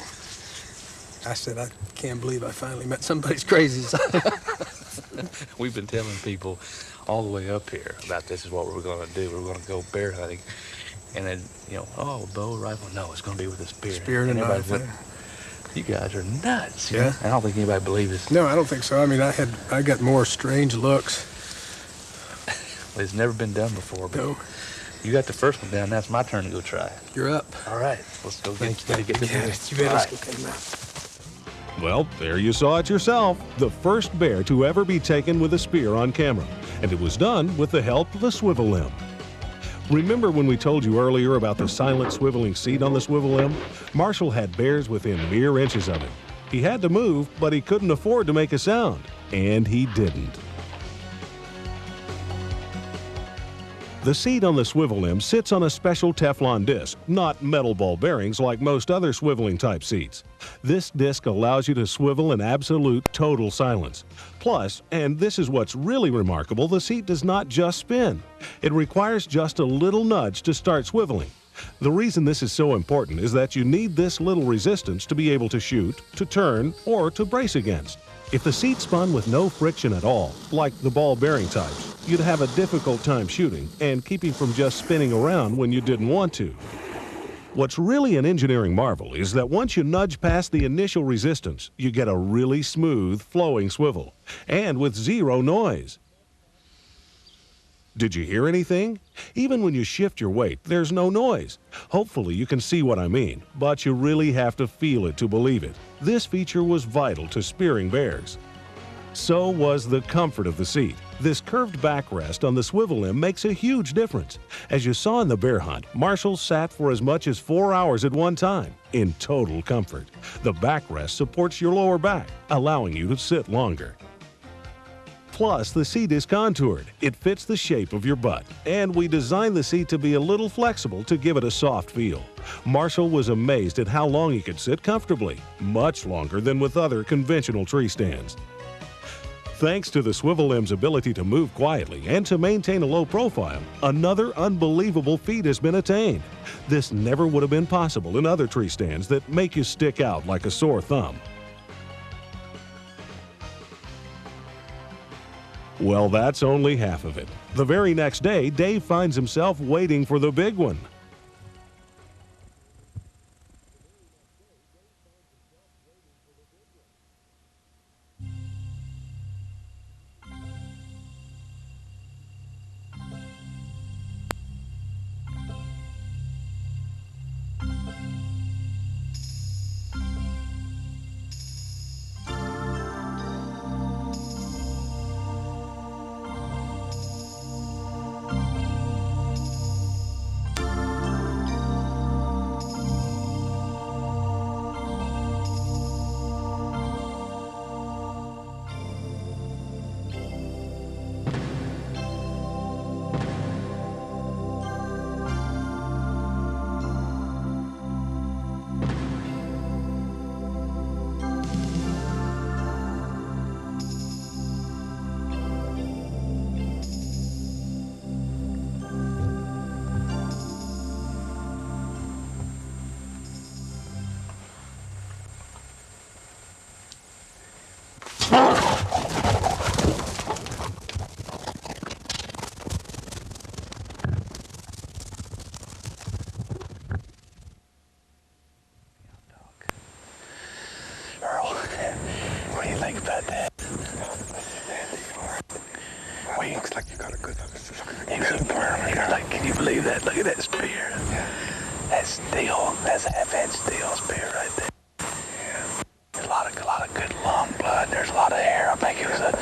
Speaker 9: I said, I can't believe I finally met somebody's crazy side.
Speaker 8: We've been telling people all the way up here about this is what we're going to do. We're going to go bear hunting. And then, you know, oh, bow, rifle. No, it's going to be with a spear.
Speaker 9: Spear and a knife.
Speaker 8: You guys are nuts.
Speaker 9: Yeah.
Speaker 8: I don't think anybody believes us.
Speaker 9: No, I don't think so. I mean, I got more strange looks.
Speaker 8: Well, it's never been done before. But
Speaker 9: No.
Speaker 8: You got the first one down. Now it's my turn to go try it.
Speaker 9: You're up.
Speaker 8: All right. Let's go get the
Speaker 9: Yeah, you bet.
Speaker 8: All
Speaker 9: Let's
Speaker 8: right.
Speaker 9: go get him out.
Speaker 1: Well, there you saw it yourself. The first bear to ever be taken with a spear on camera. And it was done with the help of a SwiveLimb. Remember when we told you earlier about the silent swiveling seat on the SwiveLimb? Marshall had bears within mere inches of him. He had to move, but he couldn't afford to make a sound. And he didn't. The seat on the SwiveLimb sits on a special Teflon disc, not metal ball bearings like most other swiveling type seats. This disc allows you to swivel in absolute total silence. Plus, and this is what's really remarkable, the seat does not just spin. It requires just a little nudge to start swiveling. The reason this is so important is that you need this little resistance to be able to shoot, to turn, or to brace against. If the seat spun with no friction at all, like the ball bearing types, you'd have a difficult time shooting and keeping from just spinning around when you didn't want to. What's really an engineering marvel is that once you nudge past the initial resistance, you get a really smooth, flowing swivel, and with zero noise. Did you hear anything? Even when you shift your weight, there's no noise. Hopefully you can see what I mean, but you really have to feel it to believe it. This feature was vital to spearing bears. So was the comfort of the seat. This curved backrest on the SwiveLimb makes a huge difference. As you saw in the bear hunt, Marshall sat for as much as 4 hours at one time, in total comfort. The backrest supports your lower back, allowing you to sit longer. Plus, the seat is contoured. It fits the shape of your butt, and we designed the seat to be a little flexible to give it a soft feel. Marshall was amazed at how long he could sit comfortably, much longer than with other conventional tree stands. Thanks to the SwiveLimb's ability to move quietly and to maintain a low profile, another unbelievable feat has been attained. This never would have been possible in other tree stands that make you stick out like a sore thumb. Well, that's only half of it. The very next day, Dave finds himself waiting for the big one.
Speaker 10: think about that?
Speaker 7: Well, looks like you got a good
Speaker 10: Can you believe that? Look at that spear.
Speaker 7: Yeah.
Speaker 10: That's steel. That's a half-inch steel spear right there. Yeah. There's a lot of good long blood. There's a lot of hair. I think it was a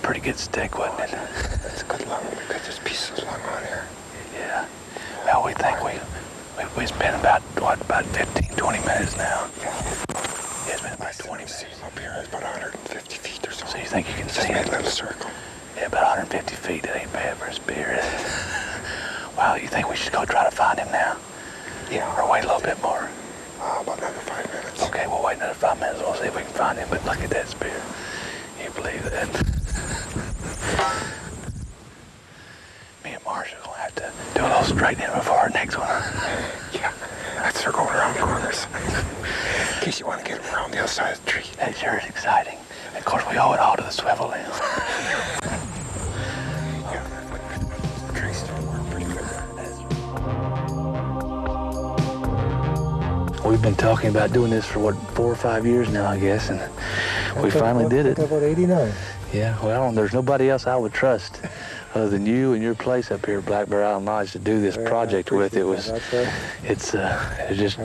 Speaker 10: pretty good stick, wasn't it?
Speaker 7: That's a good long. There's pieces of long on here.
Speaker 10: Yeah. Well, we think we spent about 15, 20 minutes now.
Speaker 7: Yeah.
Speaker 10: It's been about 20 minutes.
Speaker 7: Up here, it's about 150 feet or so.
Speaker 10: So you think you can
Speaker 7: Just
Speaker 10: see
Speaker 7: made
Speaker 10: it?
Speaker 7: a little circle.
Speaker 10: Yeah, about 150 feet. That ain't bad for a spear. Well, you think we should go try to find him now?
Speaker 7: Yeah.
Speaker 10: Or wait a little bit more?
Speaker 7: About another 5 minutes.
Speaker 10: Okay, we'll wait another 5 minutes. We'll see if we can find him. But look at that spear. You believe that? Me and Marshall are going to have to do a little straightening before our next one.
Speaker 7: Yeah. That's her going around the corners. In case you want to get him around the other side of the tree.
Speaker 10: That sure is exciting. Of course, we owe it all to the SwiveLimb.
Speaker 7: Yeah. The trees still work pretty good.
Speaker 10: We've been talking about doing this for, what, 4 or 5 years now, I guess, and we finally did it.
Speaker 9: About 89.
Speaker 10: Yeah, well, there's nobody else I would trust other than you and your place up here at Black Bear Island Lodge to do this project with. There's just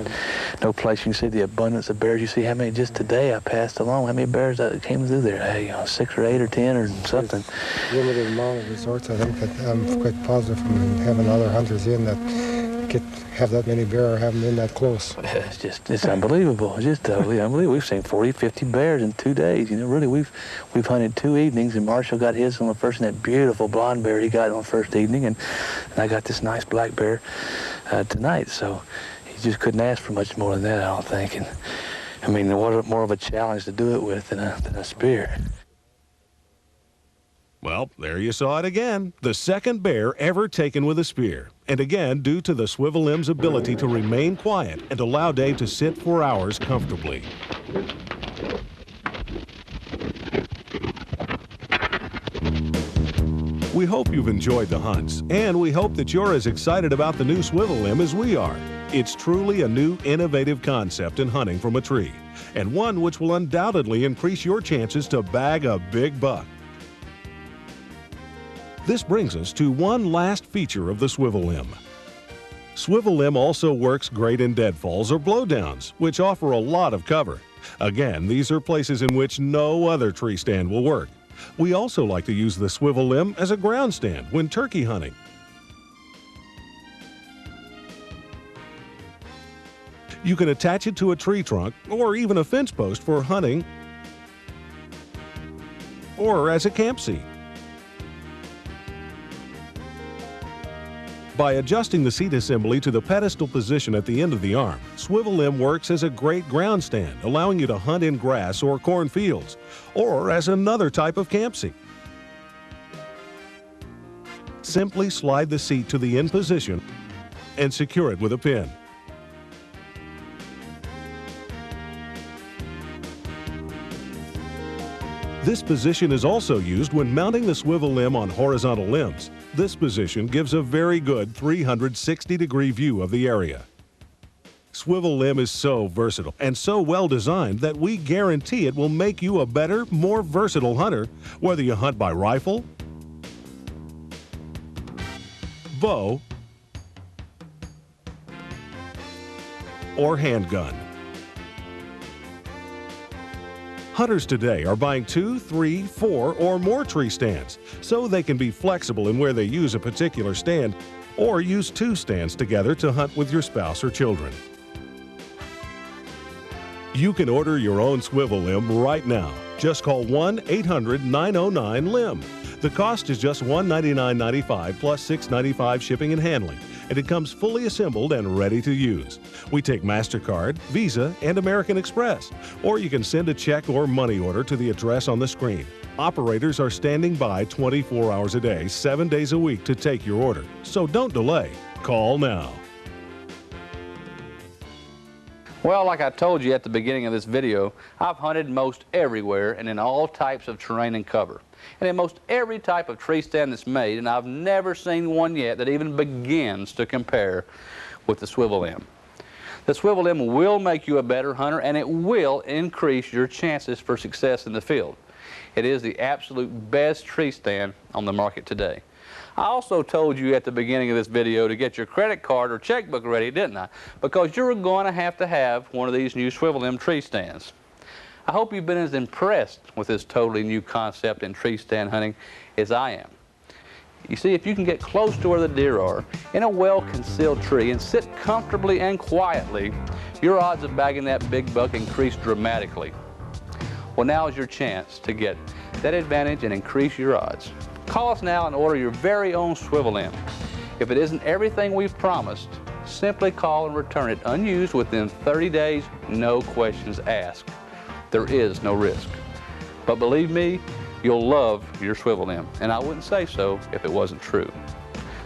Speaker 10: no place you can see the abundance of bears. You see how many just today I passed along, how many bears that came through there. Hey, 6 or 8 or 10 or something.
Speaker 9: Limited amount of resorts. I think that I'm quite positive from having other hunters in that have that many bear or have them in that close.
Speaker 10: It's unbelievable. It's just totally unbelievable. We've seen 40, 50 bears in 2 days. Really, we've hunted 2 evenings, and Marshall got his on the first, and that beautiful blonde bear he got on the first evening, and I got this nice black bear tonight. So he just couldn't ask for much more than that, I don't think. And I mean, what more of a challenge to do it with than a spear?
Speaker 1: Well, there you saw it again. The second bear ever taken with a spear. And again, due to the SwiveLimb's ability to remain quiet and allow Dave to sit for hours comfortably. We hope you've enjoyed the hunts, and we hope that you're as excited about the new SwiveLimb as we are. It's truly a new, innovative concept in hunting from a tree, and one which will undoubtedly increase your chances to bag a big buck. This brings us to one last feature of the SwiveLimb. SwiveLimb also works great in deadfalls or blowdowns, which offer a lot of cover. Again, these are places in which no other tree stand will work. We also like to use the SwiveLimb as a ground stand when turkey hunting. You can attach it to a tree trunk or even a fence post for hunting or as a camp seat. By adjusting the seat assembly to the pedestal position at the end of the arm, SwiveLimb works as a great ground stand, allowing you to hunt in grass or cornfields, or as another type of camp seat. Simply slide the seat to the end position and secure it with a pin. This position is also used when mounting the SwiveLimb on horizontal limbs. This position gives a very good 360-degree view of the area. SwiveLimb is so versatile and so well designed that we guarantee it will make you a better, more versatile hunter, whether you hunt by rifle, bow, or handgun. Hunters today are buying 2, 3, 4, or more tree stands, so they can be flexible in where they use a particular stand, or use 2 stands together to hunt with your spouse or children. You can order your own SwiveLimb right now. Just call 1-800-909-LIMB. The cost is just $199.95 plus $6.95 shipping and handling, and it comes fully assembled and ready to use. We take MasterCard, Visa, and American Express, or you can send a check or money order to the address on the screen. Operators are standing by 24 hours a day, 7 days a week to take your order, so don't delay. Call now.
Speaker 2: Well, like I told you at the beginning of this video, I've hunted most everywhere and in all types of terrain and cover, and in most every type of tree stand that's made, and I've never seen one yet that even begins to compare with the SwiveLimb. The SwiveLimb will make you a better hunter, and it will increase your chances for success in the field. It is the absolute best tree stand on the market today. I also told you at the beginning of this video to get your credit card or checkbook ready, didn't I? Because you're going to have one of these new SwiveLimb tree stands. I hope you've been as impressed with this totally new concept in tree stand hunting as I am. You see, if you can get close to where the deer are in a well-concealed tree and sit comfortably and quietly, your odds of bagging that big buck increase dramatically. Well, now is your chance to get that advantage and increase your odds. Call us now and order your very own SwiveLimb. If it isn't everything we've promised, simply call and return it unused within 30 days, no questions asked. There is no risk. But believe me, you'll love your SwiveLimb, and I wouldn't say so if it wasn't true.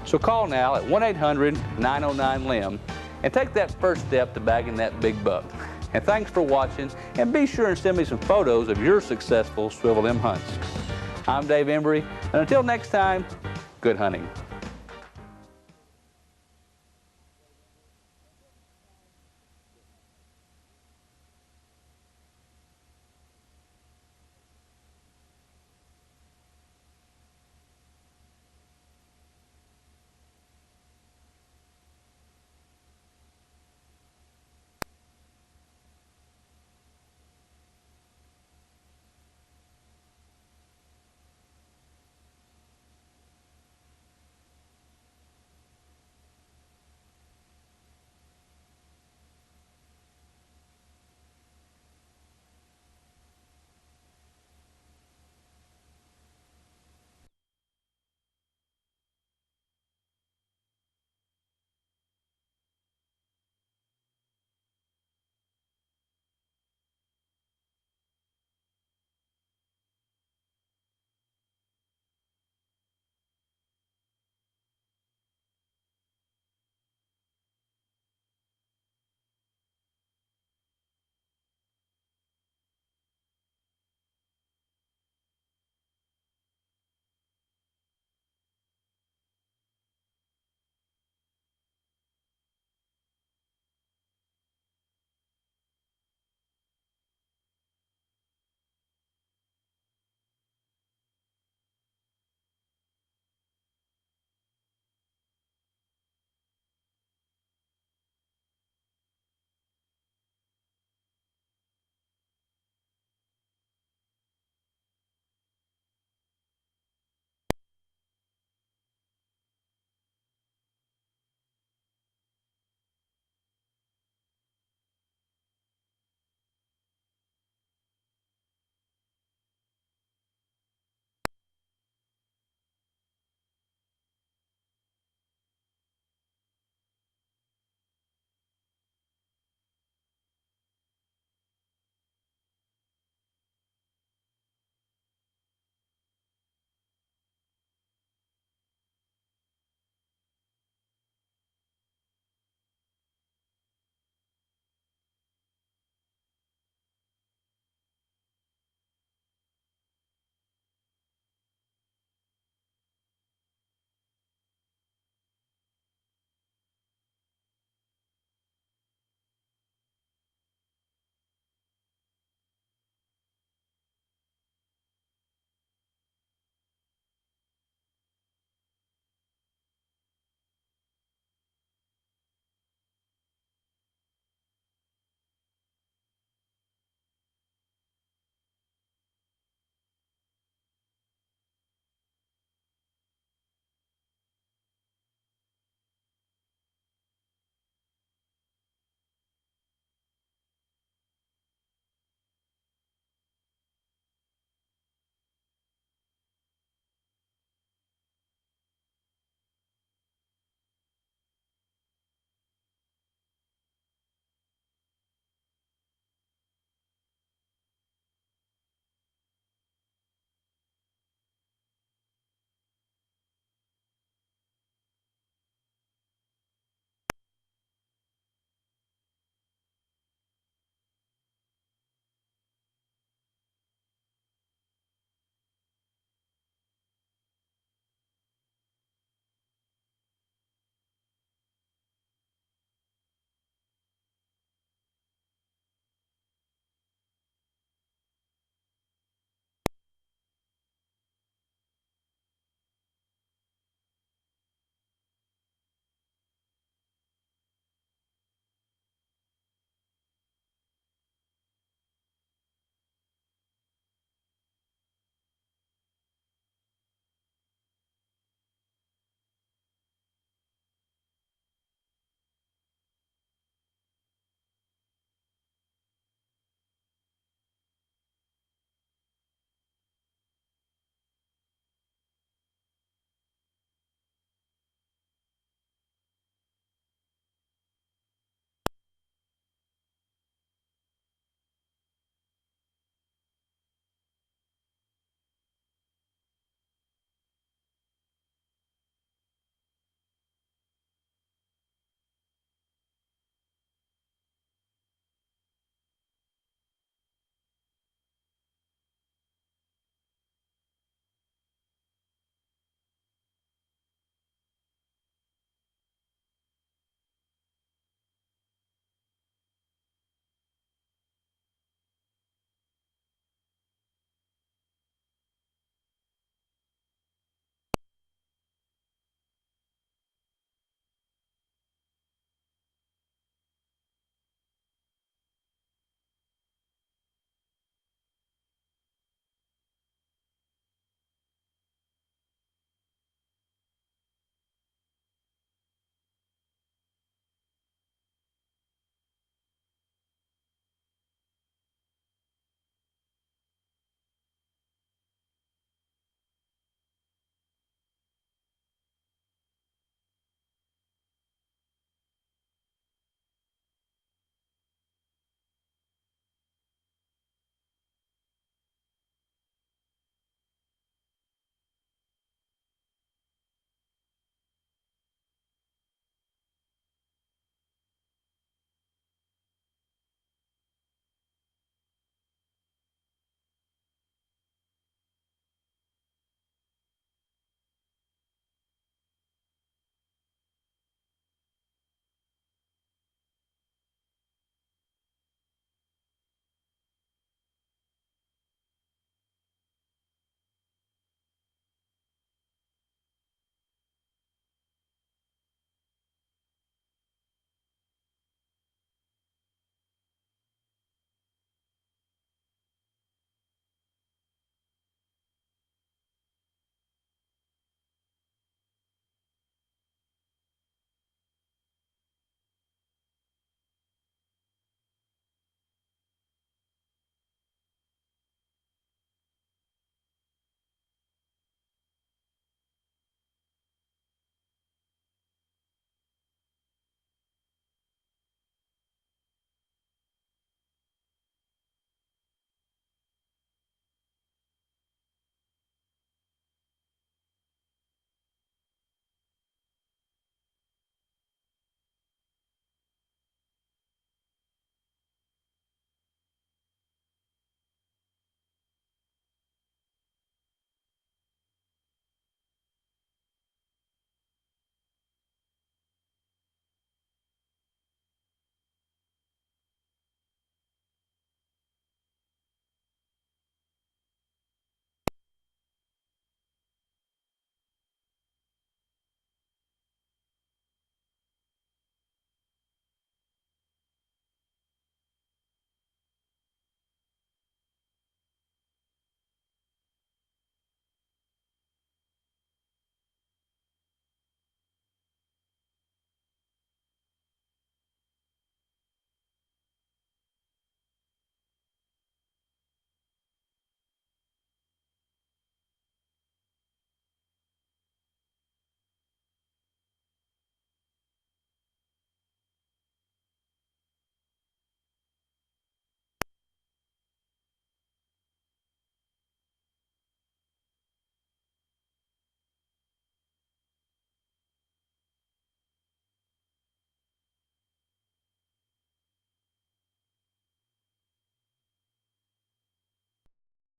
Speaker 2: So call now at 1-800-909-LIMB and take that first step to bagging that big buck. And thanks for watching, and be sure and send me some photos of your successful SwiveLimb hunts. I'm Dave Embry, and until next time, good hunting.